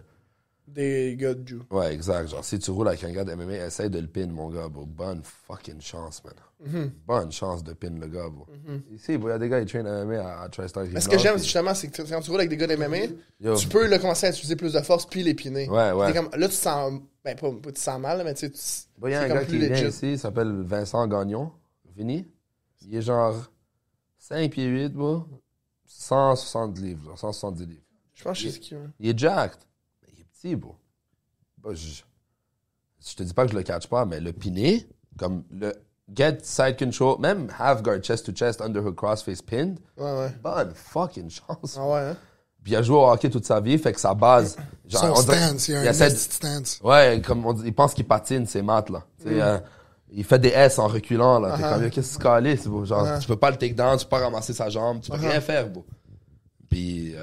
Des gars de Jew. Ouais, exact. Genre, si tu roules avec un gars de MMA, essaye de le pin, mon gars, bro. Bonne fucking chance, man. Mm-hmm. Bonne chance de pin le gars, bro. Ici, bro, il y a des gars qui traînent MMA à TriStar. Mais ce que j'aime, justement, c'est que quand tu roules avec des gars de MMA, Yo. tu peux là, commencer à utiliser plus de force puis l'épiner. Ouais. T'es comme, là, tu te sens. Ben, pas tu te sens mal, mais tu sais. Bon, il y a c'est un comme gars qui plus vient legit. ici, il s'appelle Vincent Gagnon. Vinny. Il est genre 5 pieds 8, bro. 160 livres, genre 170 livres. Je pense que je sais qui, ouais. Il est jacked. Mais il est petit, bro. Bah, je te dis pas que je le catch pas, mais le piner, comme le get side control, même half guard chest to chest, underhook crossface pinned, Ouais. bonne fucking chance. Ah ouais, hein? Puis il a joué au hockey toute sa vie, fait que sa base. Genre, Son on dirait- stance, il y a un essaie de- petit stance. Ouais, comme il pense qu'il patine ses maths, là. Tu sais, il fait des S en reculant, là. T'es Uh-huh. comme, qu'est-ce que c'est calé, c'est beau. Genre, tu peux pas le take down, tu peux pas ramasser sa jambe, tu peux rien faire, beau. Puis,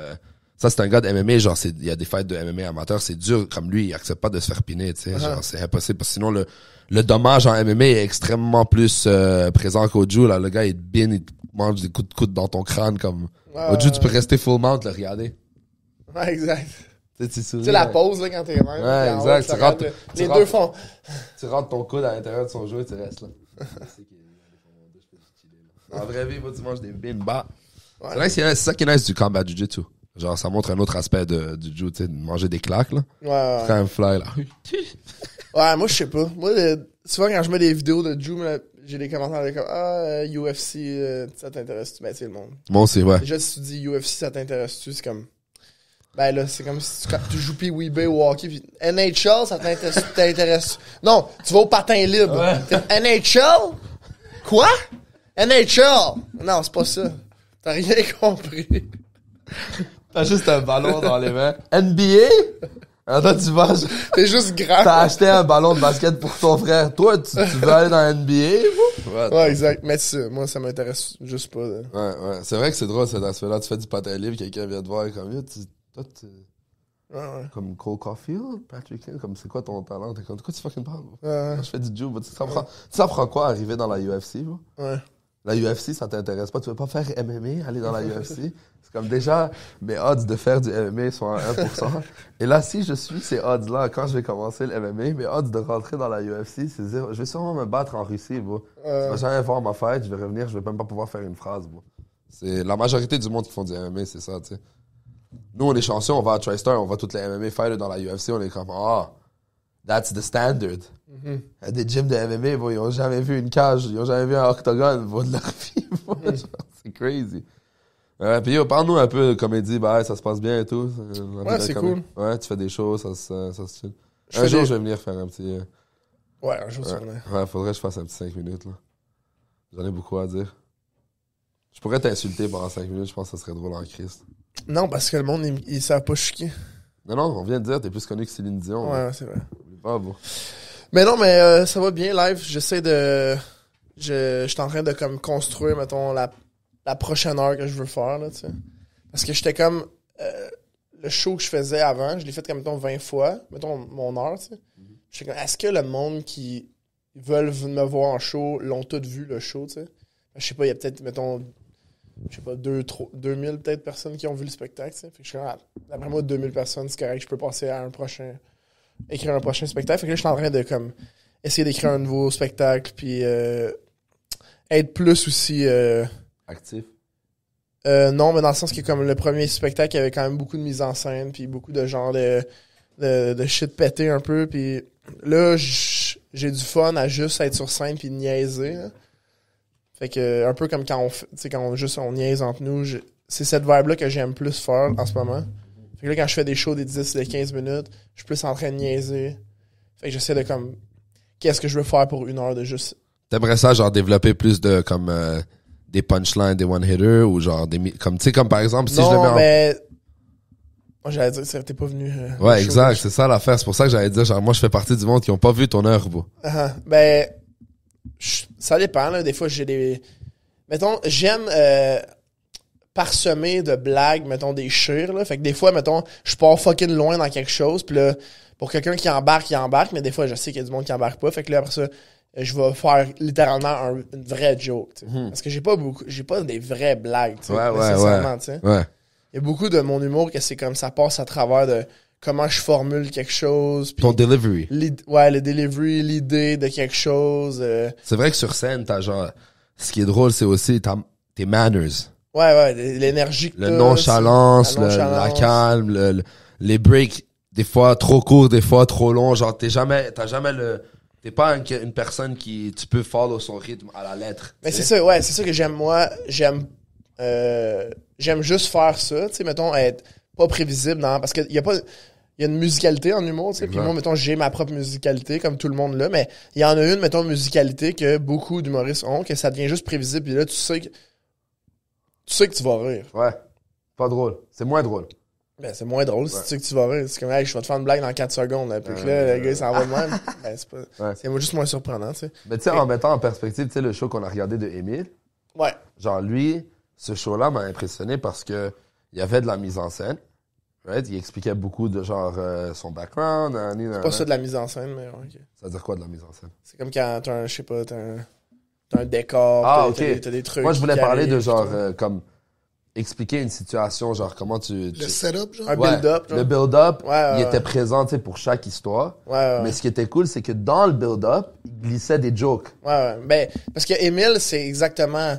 ça, c'est un gars de MMA, genre, il y a des fights de MMA amateurs, c'est dur, comme lui, il accepte pas de se faire piner, tu sais. Genre, c'est impossible, parce que sinon, le dommage en MMA est extrêmement plus présent qu'au Jiu, là. Le gars, il te bine, il te mange des coups de coude dans ton crâne, comme. Au Jiu, tu peux rester full mount, le regarder. Ouais, exact. Tu sais, Tu sais, la pause, là, quand t'es même. Ouais, en haut, exact, tu tu regardes, rentres- les tu deux rentres- font. Tu rentres ton coude à l'intérieur de son jeu et tu restes là. En vraie vie, tu manges des bimba. Ouais. C'est vrai que c'est ça qui est nice du combat jiu-jitsu. Genre, ça montre un autre aspect du jiu, tu sais, de manger des claques, là. Ouais. Quand même fly, là. Ouais, moi, je sais pas. Moi, souvent, quand je mets des vidéos de Jew, j'ai des commentaires de comme, UFC, ça t'intéresse-tu? Ben, tu sais, le monde. Moi aussi, ouais. Déjà, si tu dis UFC, ça t'intéresse-tu? C'est comme. Ben là, c'est comme si tu joues pis Weebay ou hockey, pis NHL, ça t'intéresse. Non, tu vas au patin libre. NHL? Quoi? NHL! Non, c'est pas ça. T'as rien compris. T'as juste un ballon dans les mains. NBA? Attends, tu vas... T'es juste grand. T'as acheté un ballon de basket pour ton frère. Toi, tu veux aller dans la NBA? Ouais, exact. Mais ça, moi, ça m'intéresse juste pas. Là. Ouais. C'est vrai que c'est drôle, cet aspect-là. Tu fais du patin libre, quelqu'un vient te voir comme, yo, toi, Ouais. comme Cole Caulfield, Patrick Hill, comme c'est quoi ton talent? T'es comme, de quoi tu fucking parles, bro? Ouais. Moi, je fais du jiu, bro. Ça prend quoi arriver dans la UFC, bro? Ouais. La UFC, ça t'intéresse pas? Tu veux pas faire MMA, aller dans la UFC? C'est comme déjà, mes odds de faire du MMA sont à 1%. Et là, si je suis ces odds-là, quand je vais commencer le MMA, mes odds de rentrer dans la UFC, c'est 0. Je vais sûrement me battre en Russie, bro. Tu vas jamais voir ma fight, je vais revenir, je vais même pas pouvoir faire une phrase, bro. C'est la majorité du monde qui font du MMA, c'est ça, tu sais. Nous, on est chanceux, on va à TriStar, on voit toutes les MMA fighters dans la UFC, on est comme, that's the standard. Il y a des gyms de MMA, bro, ils ont jamais vu une cage, ils ont jamais vu un octogone, bro, de leur vie, bro. C'est crazy. Puis yo, parle-nous un peu de comédie, ça se passe bien et tout. Ouais, c'est cool. Ouais, tu fais des shows, ça se chill. Je Un fais jour, des- je vais venir faire un petit... Ouais, un jour, tu reviens. Ouais, faudrait que je fasse un petit 5 minutes, là. J'en ai beaucoup à dire. Je pourrais t'insulter pendant 5 minutes, je pense que ça serait drôle en Christ. Non, parce que le monde, ils savent pas chier. Non, on vient de dire, t'es plus connu que Céline Dion. Ouais, c'est vrai. Oublie pas, bro. Mais non, mais ça va bien live. J'essaie de. Je suis en train de comme construire, mettons, la prochaine heure que je veux faire, là, tu sais. Parce que j'étais comme. Le show que je faisais avant, je l'ai fait comme, mettons, 20 fois. Mettons, mon heure, tu sais. J'étais comme, est-ce que le monde qui veulent me voir en show l'ont tout vu, le show, tu sais? Je sais pas, il y a peut-être, mettons, je sais pas, 2000 peut-être personnes qui ont vu le spectacle, tu sais. Fait que je suis comme, d'après moi, 2000 personnes, c'est correct, je peux passer à écrire un prochain spectacle. Fait que là, je suis en train de comme essayer d'écrire un nouveau spectacle, puis être plus aussi... Actif. non, mais dans le sens que comme le premier spectacle, il y avait quand même beaucoup de mise en scène, puis beaucoup de genre de shit pété un peu, puis là, j'ai du fun à juste être sur scène puis niaiser, là. Fait que, un peu comme quand tu sais, quand on niaise entre nous, c'est cette vibe-là que j'aime plus faire en ce moment. Fait que là, quand je fais des shows des 10, des 15 minutes, je suis plus en train de niaiser. Fait que j'essaie de comme, qu'est-ce que je veux faire pour 1 heure de juste... T'aimerais ça, genre, développer plus de, comme, des punchlines, des one-hitters, ou genre, comme, tu sais, comme par exemple, si je le mets Non, mais... Moi, j'allais dire, t'es pas venu... ouais, exact, c'est ça l'affaire. C'est pour ça que j'allais dire, genre, moi, je fais partie du monde qui ont pas vu ton heure, bro. Ben, ça dépend, là. Des fois, j'ai des... Mettons, j'aime parsemer de blagues, mettons, des chires, là. Fait que des fois, mettons, je pars fucking loin dans quelque chose, puis là, pour quelqu'un qui embarque, il embarque, mais des fois, je sais qu'il y a du monde qui embarque pas. Fait que là, après ça, je vais faire littéralement une vraie joke, tu sais. Parce que j'ai pas des vraies blagues, tu sais, nécessairement, tu sais. Ouais. Il y a beaucoup de mon humour que c'est comme ça passe à travers de comment je formule quelque chose. Pis ton delivery. Le delivery, l'idée de quelque chose. C'est vrai que sur scène, t'as genre... Ce qui est drôle, c'est aussi tes manners. Ouais, l'énergie que t'as. Nonchalance, la calme, les breaks, des fois trop courts, des fois trop longs. Genre, t'es pas une personne qui... Tu peux follow son rythme à la lettre. Mais c'est ça, ouais, c'est ça que j'aime, moi. J'aime juste faire ça, tu sais, mettons, être pas prévisible, parce qu'il y a pas... Il y a une musicalité en humour, tu sais, puis moi, mettons, j'ai ma propre musicalité, comme tout le monde là, mais il y en a une, mettons, musicalité que beaucoup d'humoristes ont, que ça devient juste prévisible, puis là, tu sais que tu vas rire. Ouais. Pas drôle. C'est moins drôle. Ben, c'est moins drôle si tu sais que tu vas rire. C'est comme, hey, je vais te faire une blague dans 4 secondes, là, puis que là, le gars, il s'en va de même. Ben, c'est pas... Ouais. C'est juste moins surprenant, tu sais. Mais tu sais, en mettant en perspective, tu sais, le show qu'on a regardé de Émile. Ouais. Genre, lui, ce show-là m'a impressionné parce que il y avait de la mise en scène. Right? Il expliquait beaucoup de genre son background. C'est pas ça de la mise en scène, mais ok. Ça veut dire quoi de la mise en scène? C'est comme quand t'as un décor, t'as des trucs. Moi, je voulais parler de genre comme expliquer une situation, genre comment tu... Le setup, genre? Un build-up. Le build-up, il était présent, tu sais, pour chaque histoire. Ouais. Mais ce qui était cool, c'est que dans le build-up, il glissait des jokes. Ouais. Ben, parce que Émile, c'est exactement...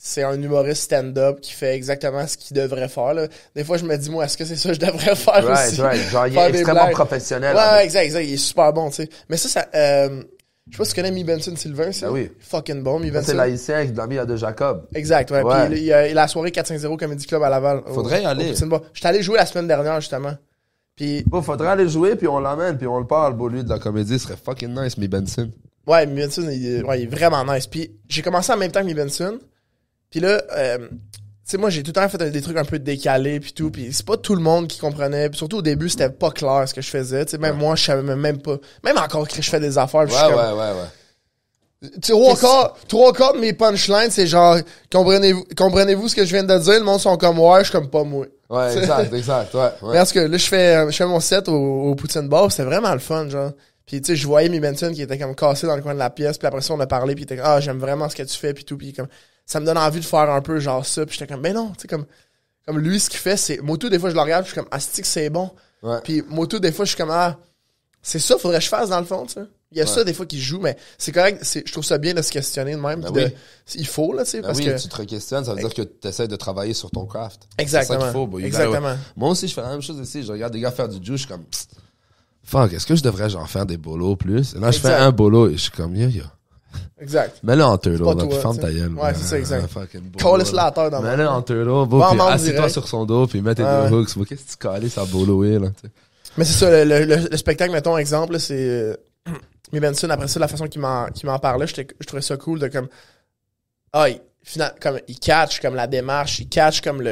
c'est un humoriste stand-up qui fait exactement ce qu'il devrait faire, là. Des fois, je me dis, moi, est-ce que c'est ça que je devrais faire aussi? Right. Genre, il est extrêmement professionnel. Ouais, exact. Il est super bon, tu sais. Mais ça, je sais pas si tu connais Mi Benson Sylvain, ça. Ben oui. Fucking bon, Mi Benson. C'est l'haïtien avec de l'ami à De Jacob. Exact, ouais. Puis il a la soirée 450 Comedy Club à Laval. Faudrait y aller. J'étais allé jouer la semaine dernière, justement. Puis... Bon, faudrait aller jouer, puis on l'emmène, puis on le parle. Bon, lui, de la comédie, ce serait fucking nice, Mi Benson. Ouais, Mi Benson, il est vraiment nice. Puis j'ai commencé en même temps que Mi Benson. Puis là, tu sais, moi, j'ai tout le temps fait des trucs un peu décalés puis tout. Puis c'est pas tout le monde qui comprenait. Puis surtout au début, c'était pas clair ce que je faisais. Tu sais, même moi, je savais même pas. Même encore que je fais des affaires. Ouais. Tu sais, trois quarts de mes punchlines, c'est genre, comprenez-vous ce que je viens de dire? Le monde sont comme, ouais, je suis comme pas moi. Ouais, exact, ouais. Parce que là, je fais mon set au Poutine Bar, c'était vraiment le fun, genre. Puis tu sais, je voyais Mi Benson qui était comme cassé dans le coin de la pièce, puis après ça, on a parlé, puis il était comme, ah, j'aime vraiment ce que tu fais, puis tout, puis comme, ça me donne envie de faire un peu genre ça, puis j'étais comme, ben non, tu sais, comme lui, ce qu'il fait, c'est, Moto, des fois, je le regarde, puis je suis comme, asti que c'est bon. Ouais. Puis Moto, des fois, je suis comme, ah, c'est ça, faudrait que je fasse dans le fond, tu sais. Il y a ça, des fois, qui joue, mais c'est correct, je trouve ça bien de se questionner de même, il faut, là, tu sais, parce que... tu te questionnes, ça veut dire que tu essaies de travailler sur ton craft. Exactement. C'est ça qu'il faut, Exactement. Moi aussi, je fais la même chose ici, je regarde des gars faire du juice, je suis comme, fuck, est-ce que je devrais genre faire des bolos plus? Et là, je fais un bolo et je suis comme, yo. Exact. Mets-le en turtle, là, puis ferme ta gueule. Ouais, c'est ça, exact. Colle-le la terre dans mets-le en turtle, puis assis-toi sur son dos, puis mets tes deux hooks. Qu'est-ce que tu cales sa boloé, là, t'sais. Mais c'est ça, le spectacle, mettons, exemple, là, c'est, Mi Benson, après ça, la façon qu'il m'en parlait, je trouvais ça cool de comme, il catch comme la démarche, il catch comme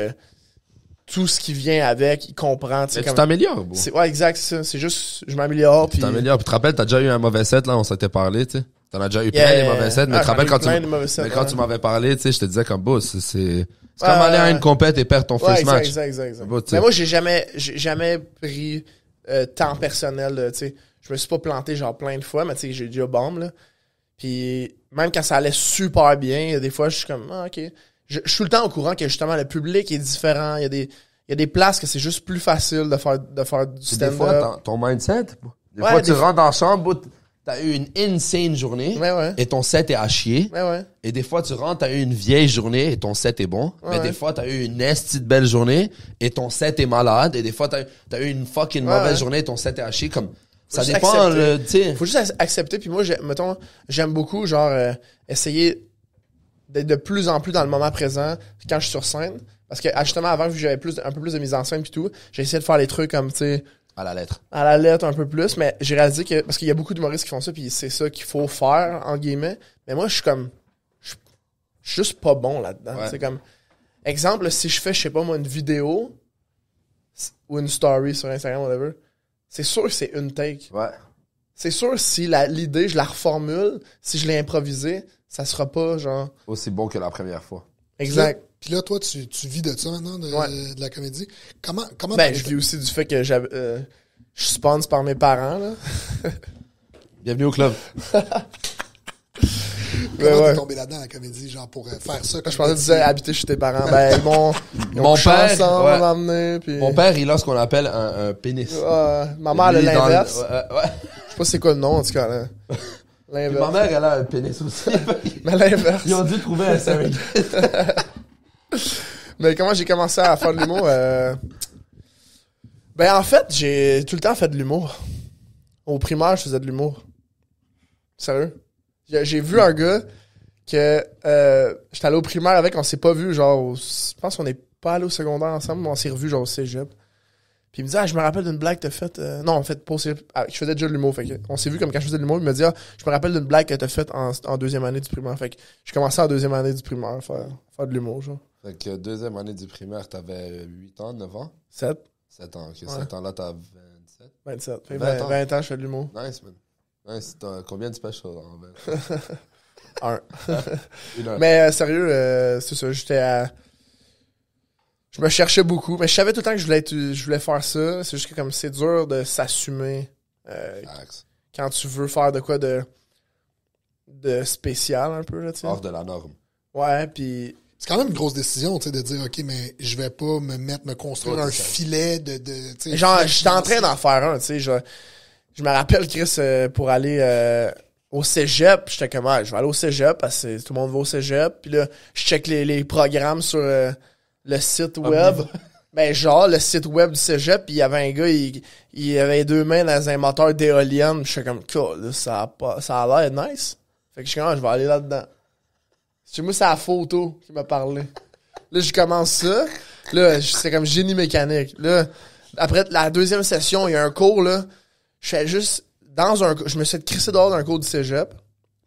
tout ce qui vient avec, il comprend, tu sais. Tu t'améliores, beau. Ouais, exact, c'est ça. C'est juste, je m'améliore, puis... Tu t'améliores, puis tu te rappelles, t'as déjà eu un mauvais set, là, on s'était parlé, tu sais. T'en as déjà eu plein des mauvais sets, mais tu te rappelles quand tu m'avais parlé, tu sais, je te disais comme, beau, c'est comme aller à une compète et perdre ton first match. Exact. Mais moi, j'ai jamais pris temps personnel, tu sais. Je me suis pas planté genre plein de fois, mais tu sais, j'ai déjà bombe, là. Puis même quand ça allait super bien, des fois, je suis comme, ok. Je suis tout le temps au courant que justement le public est différent. Il y a des places que c'est juste plus facile de faire du stand-up. Des fois, ton mindset, des fois, tu rentres dans la chambre, t'as eu une insane journée et ton set est à chier. Et des fois, tu rentres, t'as eu une vieille journée et ton set est bon. Mais des fois, t'as eu une esti de belle journée et ton set est malade. Et des fois, t'as eu une fucking mauvaise journée et ton set est à chier. Comme, Ça juste dépend, accepter. tu sais. Faut juste accepter. Puis moi, mettons, j'aime beaucoup, genre, essayer d'être de plus en plus dans le moment présent quand je suis sur scène. Parce que, justement, avant, vu que j'avais un peu plus de mise en scène puis tout, j'ai essayé de faire les trucs comme, tu sais, À la lettre. à la lettre un peu plus, mais j'ai réalisé que, parce qu'il y a beaucoup d'humoristes qui font ça, puis c'est ça qu'il faut faire, en guillemets. Mais moi, je suis comme, je suis juste pas bon là-dedans. Ouais. C'est comme, exemple, si je fais, je sais pas moi, une vidéo ou une story sur Instagram, whatever, c'est sûr que c'est une take. Ouais. C'est sûr si l'idée, je la reformule, si je l'ai improvisée, ça sera pas genre. Aussi bon que la première fois. Exact. Puis là, toi, tu vis de ça maintenant, Ouais. de la comédie. Comment Ben, je vis aussi du fait que je suis sponsor par mes parents, là. Bienvenue au club. comment ouais. t'es tombé là-dedans, la comédie, genre, pour faire ça? Je pensais que tu disais habiter chez tes parents. Ben, ils m'ont Mon couché père, ensemble, ouais. m'emmener, puis... Mon père, il a ce qu'on appelle un pénis. ma mère, elle Lui, a dans l'inverse. ouais. Je sais pas c'est quoi le nom, en tout cas, là. Puis L'inverse. ma mère, elle a un pénis aussi. Mais l'inverse. Ils ont dû trouver un surrogate. Mais comment j'ai commencé à faire de l'humour? Ben, en fait, j'ai tout le temps fait de l'humour. Au primaire, je faisais de l'humour. Sérieux. J'ai vu un gars que j'étais allé au primaire avec, on s'est pas vu, genre, je pense qu'on n'est pas allé au secondaire ensemble, mais on s'est revu genre au cégep. Puis il me dit, je me rappelle d'une blague que t'as faite. Non, en fait, pas au cégep. Je faisais déjà de l'humour. Fait que on s'est vu comme quand je faisais de l'humour. Il me dit, je me rappelle d'une blague que t'as faite en deuxième année du primaire. Fait que j'ai commencé en deuxième année du primaire à faire de l'humour, genre. Fait que deuxième année du primaire, t'avais 8 ans, 9 ans? 7, 7 ans, ok. Ouais. 7 ans là, t'as 27. 27. Fait que 20 ans. 20 ans, je fais de l'humour. Nice, man. Nice. T'as combien de specials en 20? Un. Une heure. Mais sérieux, c'est ça, je me cherchais beaucoup, mais je savais tout le temps que je voulais faire ça. C'est juste que comme c'est dur de s'assumer Max. quand tu veux faire de quoi de spécial un peu là, tu sais. Hors de la norme. Ouais, puis C'est quand même une grosse décision, tu sais, de dire, OK, mais je vais pas me construire Ouais, un c'est ça. filet de tu sais, genre filet j'étais en train financier. d'en faire un, tu sais, je me rappelle Chris pour aller au cégep, j'étais comme je vais aller au cégep parce que tout le monde va au cégep, puis là je check les programmes sur le site web. Ben genre le site web du cégep, puis il y avait un gars, il avait 2 mains dans un moteur d'éolienne, j'étais comme là, ça a l'air nice. Fait que je suis comme je vais aller là-dedans. Chez moi c'est la photo qui m'a parlé. Là je commence ça, là c'est comme génie mécanique. Là après la deuxième session, il y a un cours là, je fais juste je me suis crissé dehors d'un cours du cégep.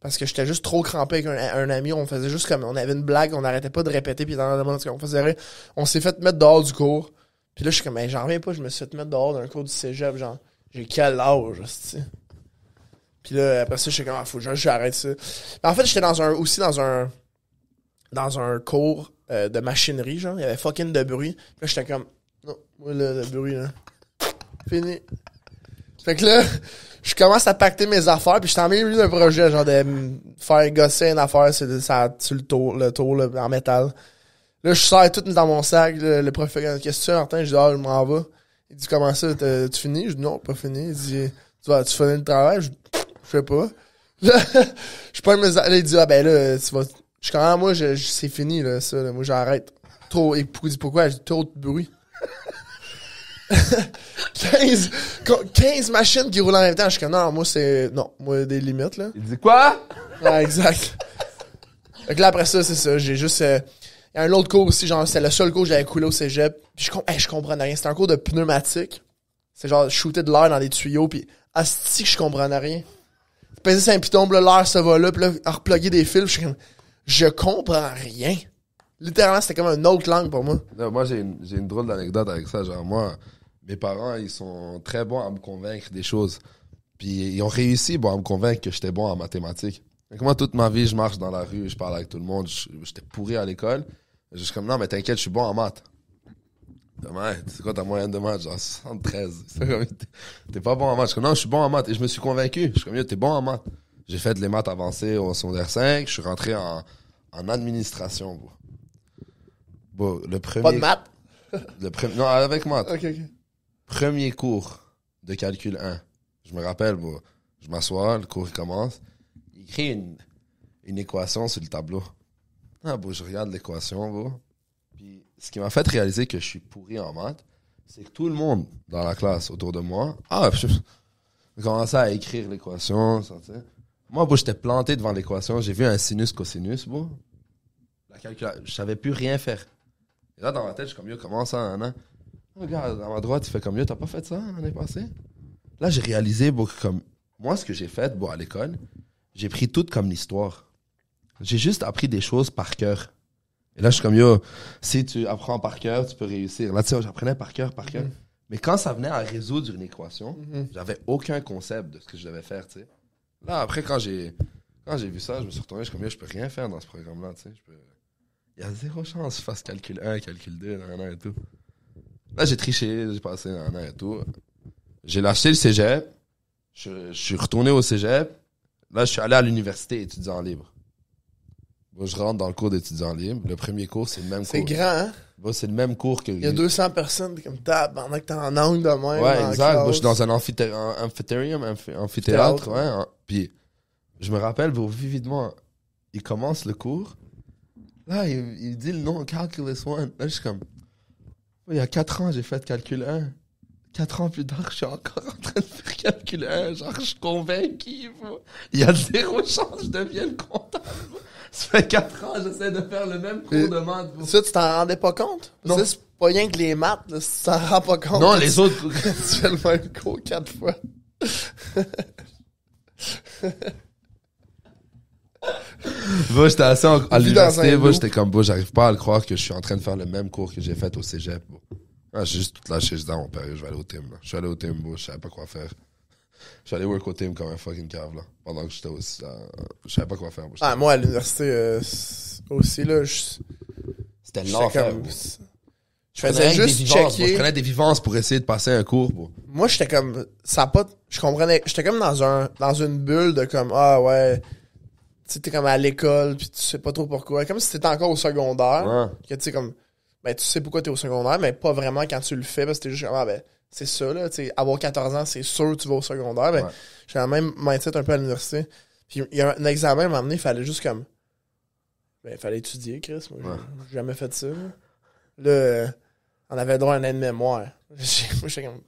Parce que j'étais juste trop crampé avec un ami. On faisait juste comme... On avait une blague, on n'arrêtait pas de répéter. Puis dans le monde, on faisait rire. On s'est fait mettre dehors du cours. Puis là, je suis comme, j'en reviens pas, je me suis fait mettre dehors d'un cours du cégep. Genre, j'ai quel âge, c'ti? Puis là, après ça, j'étais comme, faut que j'arrête ça. Mais en fait, j'étais dans un cours de machinerie, genre. Il y avait fucking de bruit. Puis là, j'étais comme, non, moi, là, le bruit, là. Fini. Fait que là, je commence à pacter mes affaires, puis j'étais en milieu d'un projet, genre de faire gosser une affaire sur le tour là, en métal. Là, je sors tout dans mon sac, le prof fait « Qu'est-ce que tu fais, Martin? » Je dis « je m'en vais. » Il dit « Comment ça, tu finis? » Je dis « Non, pas fini. » Il dit « Tu finis le travail? » Je dis « Je sais pas. » Là, je prends mes affaires, il dit « Ah ben là, tu vas... » Je suis quand moi, c'est fini, là, ça, là. Moi, j'arrête. Trop, et il dit « Pourquoi? » Je dis « Trop de bruit. » 15 machines qui roulent en même temps. Je suis comme, non, moi, des limites, là. Il dit quoi? Ouais, exact. Fait que là, après ça, c'est ça. J'ai juste, il y a un autre cours aussi, genre, c'est le seul cours que j'avais coulé au cégep. Puis je comprenais rien. C'était un cours de pneumatique. C'est genre, shooter de l'air dans des tuyaux, puis asti que je comprenais rien. Peser sur un piton, là, l'air ça va là, puis là, reploguer des fils, je suis comme, je comprends rien. Littéralement, c'était comme une autre langue pour moi. Non, moi, j'ai une drôle d'anecdote avec ça. Genre, moi, mes parents, ils sont très bons à me convaincre des choses. Puis, ils ont réussi à me convaincre que j'étais bon en mathématiques. Donc, moi, toute ma vie, je marche dans la rue, je parle avec tout le monde. J'étais pourri à l'école. Je suis comme, non, mais t'inquiète, je suis bon en maths. Ouais, c'est quoi ta moyenne de maths? Genre 73. C'est comme, t'es pas bon en maths. Je suis comme, non, je suis bon en maths. Et je me suis convaincu. Je suis comme, t'es bon en maths. J'ai fait les maths avancées au secondaire 5. Je suis rentré en administration, bro. Bon, le premier... Pas de maths. Non, avec maths. Ok. Premier cours de calcul 1. Je me rappelle, bro. Je m'assois, le cours il commence. Il écrit une équation sur le tableau. Ah, bro, je regarde l'équation, bro. Puis, ce qui m'a fait réaliser que je suis pourri en maths, c'est que tout le monde dans la classe autour de moi, J'ai commencé à écrire l'équation, ça, tu sais. Moi, bro, j'étais planté devant l'équation. J'ai vu un sinus, cosinus, bro. Je savais plus rien faire. Et là, dans ma tête, je suis comme, yo, comment ça, hein? Regarde, à ma droite, il fait comme, yo, t'as pas fait ça l'année passée? Là, j'ai réalisé, bro, que comme, moi, ce que j'ai fait, bro, à l'école, j'ai pris tout comme l'histoire. J'ai juste appris des choses par cœur. Et là, je suis comme, yo, si tu apprends par cœur, tu peux réussir. Là, tu sais, j'apprenais par cœur. Mais quand ça venait à résoudre une équation, j'avais aucun concept de ce que je devais faire, tu sais. Là, après, quand j'ai vu ça, je me suis retourné, je suis comme, yo, je peux rien faire dans ce programme-là, tu sais. Il y a zéro chance que je fasse calcul 1, calcul 2, et tout. Là, j'ai triché, j'ai passé et tout. J'ai lâché le cégep. Je suis retourné au cégep. Là, je suis allé à l'université étudiant libre. Bon, je rentre dans le cours d'étudiant libre. Le premier cours, c'est le même cours. C'est grand, hein? Bon, c'est le même cours que... Il y a 200 personnes, t'es comme pendant que t'es en angle de même. Ouais, exact. Bon, je suis dans un amphithéâtre, ouais. Puis, je me rappelle, vividement, il commence le cours. Là, il dit le nom Calculus 1. Là, je suis comme... Il y a 4 ans, j'ai fait calcul 1. 4 ans plus tard, je suis encore en train de faire calcul 1. Genre, je suis convaincu. Il y a zéro chance que je devienne comptable. Ça fait 4 ans, j'essaie de faire le même cours de maths. Ça, tu t'en rendais pas compte? Non. Ça, c'est pas rien que les maths, là, si tu t'en rends pas compte. Non, les autres... Tu fais le même cours 4 fois. Bon, j'étais assis à l'université, dans un j'étais comme, bon, j'arrive pas à le croire que je suis en train de faire le même cours que j'ai fait au cégep. Bon. Ah, j'ai juste tout lâché, je dis à mon père, je vais aller au team. Là. Je suis allé au team, bon, je savais pas quoi faire. Je suis allé work au team comme un fucking cave, là. Pendant que j'étais aussi, je savais pas quoi faire. Bon, Moi, à l'université aussi, là, c'était j'étais l'enfer. comme... Bon. Je faisais juste checker. Je prenais des vivances pour essayer de passer un cours, bon. Moi, j'étais comme... Ça a pas... Je comprenais... J'étais comme dans une bulle de comme... Ah, ouais... Tu sais, t'es comme à l'école, puis tu sais pas trop pourquoi. Comme si t'étais encore au secondaire. Ouais. Que tu sais, comme... Ben, tu sais pourquoi t'es au secondaire, mais pas vraiment quand tu le fais, parce que t'es juste comme... Ah, ben, c'est ça, là. Tu sais, avoir 14 ans, c'est sûr que tu vas au secondaire. Ben, j'ai la même mindset un peu à l'université. Puis il y a un examen, à un moment donné, il fallait juste comme... Ben, il fallait étudier, Chris. Moi, j'ai jamais fait ça, là. On avait droit à un aide-mémoire. Moi, j'étais comme...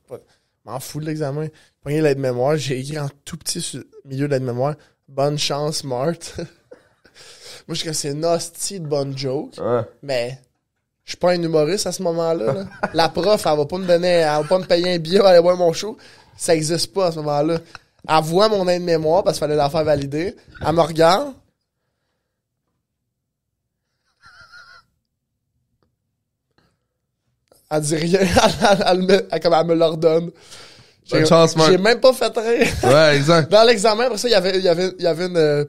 M'en fous de l'examen. J'ai pris l'aide-mémoire, j'ai écrit en tout petit sur le milieu de l'aide-mémoire... Bonne chance, Marthe. Moi, je suis que c'est une hostie de bonne joke. Ouais. Mais je suis pas un humoriste à ce moment-là. Là. La prof, elle va pas me payer un billet pour aller voir mon show. Ça existe pas à ce moment-là. Elle voit mon aide-mémoire parce qu'il fallait la faire valider. Elle me regarde. Elle dit rien. Elle me l'ordonne. J'ai même pas fait rire. Ouais, exact. Dans l'examen, après ça, il y avait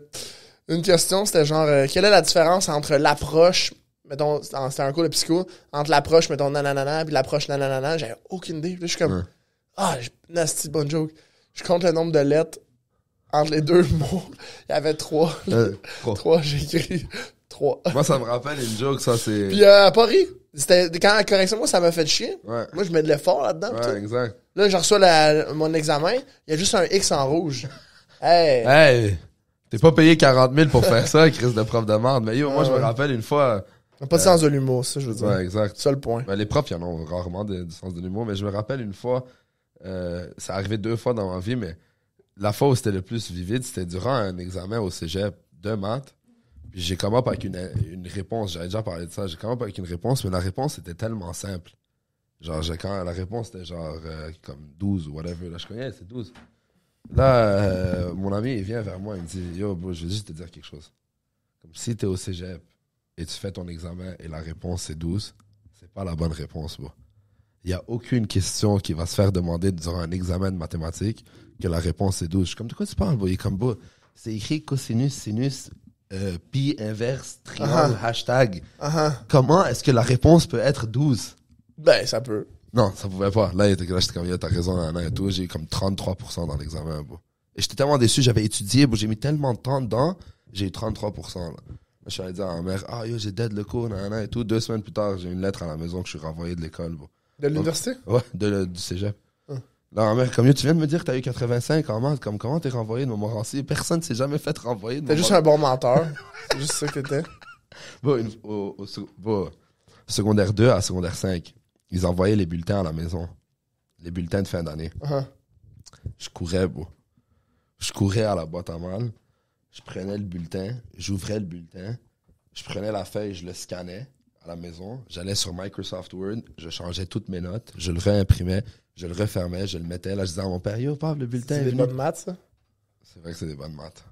une question, c'était genre, quelle est la différence entre l'approche, mettons, c'était un cours de psycho, entre l'approche, mettons, nanana, puis l'approche nanana, j'avais aucune idée. Puis là, je suis comme, nasty bonne joke. Je compte le nombre de lettres entre les deux mots. Il y avait 3. 3, j'ai écrit 3. Moi, ça me rappelle une joke, ça, c'est... Puis, pas ri. C'était, quand la correction, moi, ça m'a fait chier. Ouais. Moi, je mets de l'effort là-dedans. Ouais, exact. Là, je reçois mon examen, il y a juste un X en rouge. Hey! T'es pas payé 40 000 pour faire ça, Chris de prof de merde. Mais yo, moi, je me rappelle une fois... Pas de sens de l'humour, ça, je veux dire. Ouais, exact. C'est ça le point. Ben, les profs, ils en ont rarement du sens de l'humour, mais je me rappelle une fois, ça arrivé 2 fois dans ma vie, mais la fois où c'était le plus vivide, c'était durant un examen au cégep de maths. Puis j'ai come up avec une réponse. J'avais déjà parlé de ça. J'ai come up avec une réponse, mais la réponse était tellement simple. Genre, quand la réponse était genre comme 12 ou whatever. Là, je connais, c'est 12. Là, mon ami, il vient vers moi, il me dit, yo, bro, je veux juste te dire quelque chose. Comme si t'es au cégep et tu fais ton examen et la réponse c'est 12, c'est pas la bonne réponse, bro. Il y a aucune question qui va se faire demander durant un examen de mathématiques que la réponse c'est 12. Je suis comme, de quoi tu parles, bro? Il est comme, bro, c'est écrit cosinus, sinus, pi, inverse, triangle, hashtag. Comment est-ce que la réponse peut être 12? Ben, ça peut. Non, ça pouvait pas. Là, j'étais comme, t'as raison, et tout. J'ai eu comme 33% dans l'examen, bro. Et j'étais tellement déçu, j'avais étudié, bro. J'ai mis tellement de temps dedans, j'ai eu 33%, là. Je suis allé dire à ma mère, yo, j'ai dead le cours, et tout. 2 semaines plus tard, j'ai une lettre à la maison que je suis renvoyé de l'école, bro. De l'université? Ouais, du cégep. Là, ma mère, comme tu viens de me dire que t'as eu 85 en maths, comme comment t'es renvoyé de Montmorency? Personne s'est jamais fait renvoyer de T'es juste un bon menteur. C'est juste ça que t'étais. Bon, secondaire 2 à secondaire 5, ils envoyaient les bulletins à la maison. Les bulletins de fin d'année. Je courais, bro. Je courais à la boîte à mal. Je prenais le bulletin. J'ouvrais le bulletin. Je prenais la feuille, je le scannais à la maison. J'allais sur Microsoft Word. Je changeais toutes mes notes. Je le réimprimais. Je le refermais. Je le mettais. Là, je disais à mon père, yo, papa, le bulletin C'est est des venu. bonnes maths, ça? C'est vrai que c'est des bonnes maths.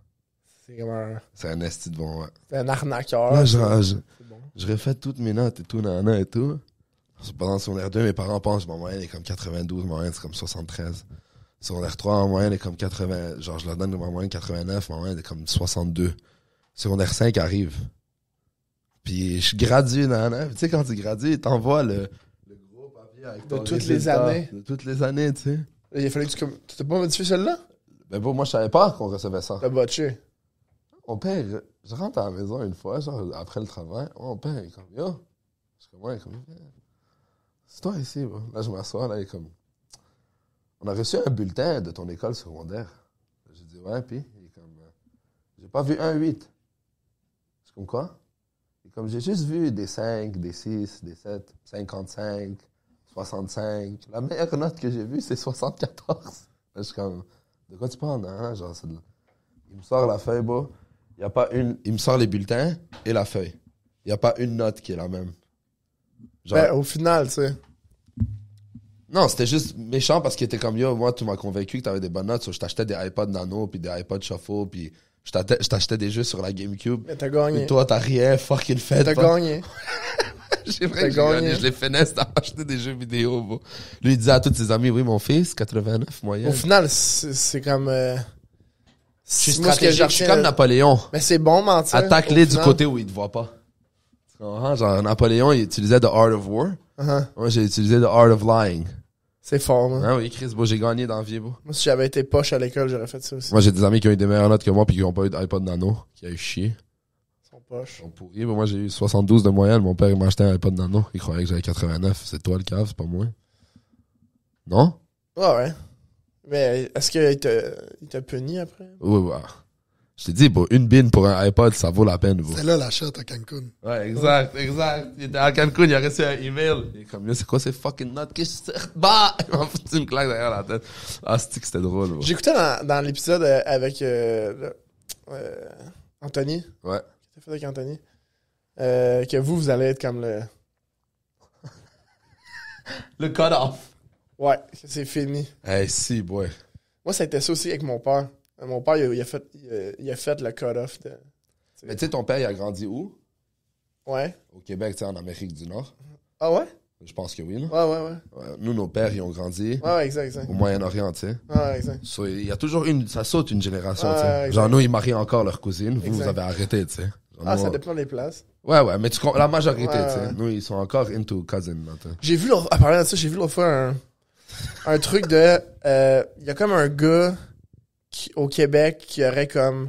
C'est comme un... C'est un esti de bon, ouais. C'est un arnaqueur. Là, C'est je bon. refais toutes mes notes et tout, nana et tout. Pendant secondaire 2, mes parents pensent que ma moyenne est comme 92, ma moyenne c'est comme 73. Secondaire 3, ma moyenne est comme 80. Genre, je leur donne ma moyenne 89, ma moyenne est comme 62. Secondaire 5 arrive. Puis je gradue, nana. Tu sais, quand tu gradues, ils t'envoient le gros papier avec De ton toutes les résultat. années. De toutes les années, tu sais. Il a fallu que tu t'as pas modifié celle-là? Mais bon, moi, je savais pas qu'on recevait ça. T'as botché. Mon père, je rentre à la maison une fois, genre, après le travail. Mon père, il est comme, yo. Je suis comme, ouais, comme, c'est toi ici, bro. Là, je m'assois, là, il est comme, on a reçu un bulletin de ton école secondaire. J'ai dit, ouais, puis, il est comme, j'ai pas vu un 8. Je suis comme, quoi? Il est comme, j'ai juste vu des 5, des 6, des 7, 55, 65. La meilleure note que j'ai vue, c'est 74. Là, je suis comme, de quoi tu parles, hein? Genre, c'est de... Il me sort la feuille, bro. Il y a pas une... Il me sort les bulletins et la feuille. Il n'y a pas une note qui est la même. Genre... Ben, au final, tu sais. Non, c'était juste méchant parce qu'il était comme, yo, moi, tu m'as convaincu que t'avais des bonnes notes. So, je t'achetais des iPod Nano, puis des iPod Shuffle, puis je t'achetais des jeux sur la GameCube. Mais t'as gagné. Et toi, t'as rien fucking fait. T'as gagné. J'ai vrai T'as que j'ai gagné. gagné. Je l'ai finesse d'acheter des jeux vidéo, bro. Lui, il disait à tous ses amis, oui, mon fils, 89 moyenne. Au final, c'est comme... Je suis moi, ce que stratégique, je suis comme Napoléon. Mais c'est bon mentir. Attaque-les au du final. côté où ils te voient pas. Tu comprends? Genre, Napoléon, il utilisait The Art of War. Uh-huh. Moi, j'ai utilisé The Art of Lying. C'est fort, man. Ah oui, Chris, bon, j'ai gagné dans la vie, bro. Moi, si j'avais été poche à l'école, j'aurais fait ça aussi. Moi, j'ai des amis qui ont eu des meilleures notes que moi puis qui ont pas eu d'iPod Nano, qui a eu chier. Ils sont poches. Ils sont pourris. Moi, j'ai eu 72 de moyenne. Mon père, il m'a acheté un iPod Nano. Il croyait que j'avais 89. C'est toi le cave, c'est pas moi. Non? Ouais. Mais est-ce qu'il t'a puni après? Oui, ouais. Je t'ai dit, bro, une bine pour un iPod, ça vaut la peine, bro. C'est là la shot à Cancun. Ouais, exact. Il était à Cancun, il a reçu un email. Il est comme, yo, c'est quoi ces fucking notes que je sors? Bah! Il m'a foutu une claque derrière la tête. Ah, c'est que c'était drôle, bro. J'écoutais dans l'épisode avec Anthony. Ouais. Qu'est-ce que t'as fait avec Anthony? Que vous allez être comme le... Le cut-off. Ouais, que c'est fini. Hey, si, boy. Moi, ça a été ça aussi avec mon père. Mon père, il a fait le cut-off. Mais tu sais, ton père, il a grandi où? Ouais. Au Québec, tu sais, en Amérique du Nord. Ah ouais? Je pense que oui, là. Ouais. Ouais, nous, nos pères, ils ont grandi Ouais, exact. au Moyen-Orient, tu sais. Ouais, exact. So, il y a toujours ça saute une génération, Ouais, tu sais. exact. Genre, nous, ils marient encore leur cousine. Vous, Exact. vous avez arrêté, tu sais. Genre, Ah, nous, ça dépend des places. Ouais, mais la majorité, Ouais, tu sais. ouais. Nous, ils sont encore into cousin, là, tu sais. J'ai vu, à parler de ça, j'ai vu l'autre fois un truc de... Il y a comme un gars au Québec qui aurait comme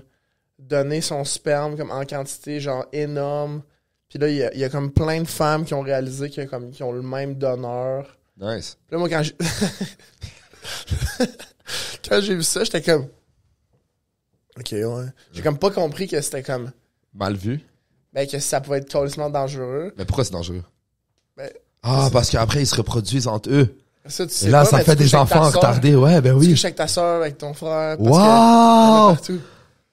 donné son sperme comme en quantité genre énorme. Puis là, il y a comme plein de femmes qui ont réalisé qu'ils ont le même donneur. Nice. Puis là, moi, quand j'ai vu ça, j'étais comme... Ok, ouais. J'ai comme pas compris que c'était comme... Mal vu. Ben, que ça pouvait être totalement dangereux. Mais pourquoi c'est dangereux? Ben, Parce qu'après, ils se reproduisent entre eux. ça, tu sais Et là, pas, ça mais fait tu des couches avec ta enfants sœur. retardés. Ouais, ben Tu oui. couches avec ta soeur, avec ton frère. Parce Wow! que- il y en a partout.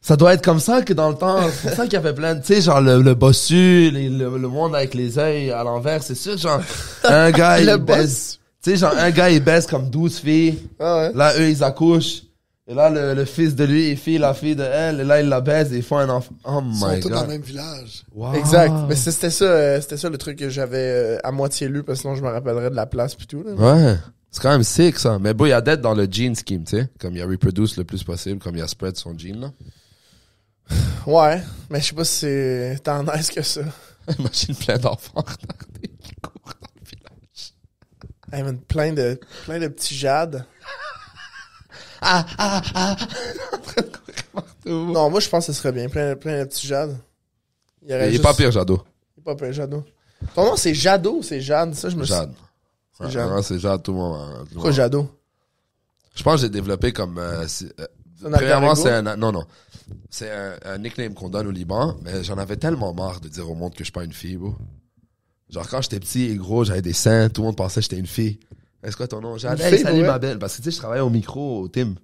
Ça doit être comme ça que dans le temps, c'est pour ça qu'il y avait plein de, tu sais, genre le bossu, le monde avec les yeux à l'envers, c'est sûr, genre, un gars, Le il baise, tu sais, genre, un gars, il baise comme 12 filles, Ah ouais. là, eux, ils accouchent, et là, le fils de lui, il file la fille de elle, et là, il la baise, et ils font un enfant. Oh Ils sont my tous dans le god. même village. Wow. Exact. Mais c'était ça le truc que j'avais à moitié lu, parce que sinon je me rappellerais de la place pis tout, là. Ouais. C'est quand même sick, ça. Mais bon, il y a d'être dans le gene scheme, tu sais, comme il y a reproduce le plus possible, comme il y a spread son gene, là. Ouais. Mais je sais pas si c'est tant nice que ça. Imagine plein d'enfants retardés qui courent dans le village. Hey, man, plein de petits jades. En train de courir partout. Non, moi je pense que ce serait bien. Plein de petits jades. Il Il est pas pire, Jado. Il est pas pire, Jado. Ton nom c'est Jado ou c'est Jade? Ça, je me suis... Jade. C'est Ouais, Jade. non, c'est Jade, tout le monde. Pourquoi Jado? Je pense que j'ai développé comme... C'est un premièrement, alter ego? c'est un... Non. C'est un nickname qu'on donne au Liban, mais j'en avais tellement marre de dire au monde que je suis pas une fille, bro. Genre, quand j'étais petit et gros, j'avais des seins, tout le monde pensait que j'étais une fille. Est-ce quoi ton nom? Jade. Une Hey, fille, salut ouais. ma belle. Parce que tu sais, je travaillais au micro, au Tim.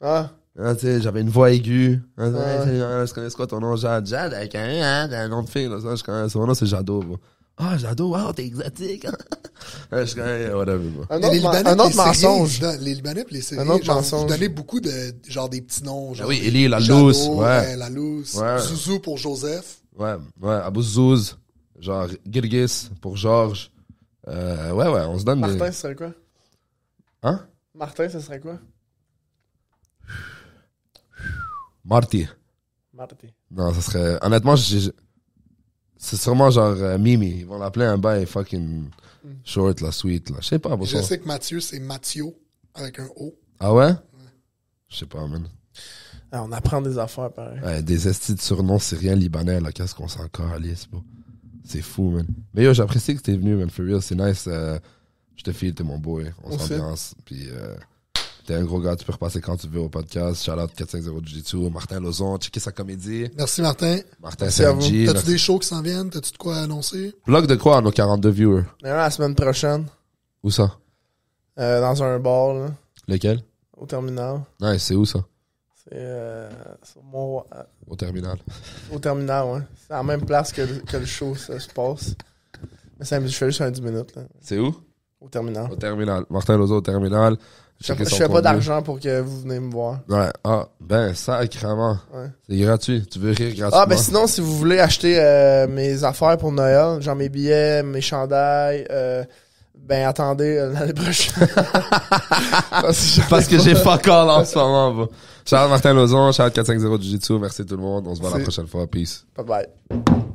Ah. Ah, tu sais, j'avais une voix aiguë. Ah, Ouais. hey, salut, je connais quoi ton nom? Jade. Jade avec un nom de fille, là. Ça, je connais. Son nom, c'est Jado, bro. Ah, Jado, wow, t'es exotique. Je connais, whatever, bro. Un Mais les autre, Libanais, un autre les Syriens, mensonge. les Libanais pis les Syriens, Un autre genre, mensonge. vous donnez beaucoup de, genre, des petits noms, genre. oui, Eli, la Jado, loose, ouais. La loose. Ouais. Zouzou pour Joseph. Ouais, Abou Zouz. Genre, Girgis pour Georges. Ouais, on se donne Martin, des... ce serait quoi? Hein? Martin, ce serait quoi? Marty. Martin. Non, ça serait... Honnêtement, c'est sûrement genre Mimi. Ils vont l'appeler un bail fucking short, la sweet, là. Je sais pas, pour Je ça. sais que Mathieu, c'est Mathieu, avec un O. Ah ouais? Je sais pas, man. Ah, on apprend des affaires, pareil. Ouais, des estis de surnoms syriens libanais, là. Qu'est-ce qu'on s'en calisse, bro. C'est fou, man. Mais yo, j'apprécie que t'es venu, man. For real, c'est nice. Je te file, t'es mon boy. On Aussi. s'ambiance. Puis, t'es un gros gars, tu peux repasser quand tu veux au podcast. Shout out 450 Jiu-Jitsu, Martin Lozon, checker sa comédie. Merci, Martin. Martin Merci à vous. Sergi. T'as-tu des shows qui s'en viennent? T'as-tu de quoi annoncer? Plug de quoi à nos 42 viewers? D'ailleurs, la semaine prochaine, Où ça? dans un bar, là, Lequel? au terminal. Ouais, c'est où ça? C'est sur mon, Au terminal. au terminal, ouais. C'est à la même place que le show ça se passe. Mais je fais juste un 10 minutes, là, C'est où? au terminal. Au terminal. Martin Lozon au terminal. Je Checker son fais pas contenu. d'argent pour que vous venez me voir. Ouais. Ah, ben, sacrément. Ouais. C'est gratuit. Tu veux rire gratuitement? Ah, ben sinon, si vous voulez acheter mes affaires pour Noël, genre mes billets, mes chandails, ben attendez l'année prochaine. Parce que j'ai fuck all en ce moment, bro. Shout out Martin Lozon, shout out 450 Jiu-Jitsu. Merci tout le monde. On se voit la Merci. prochaine fois. Peace. Bye bye.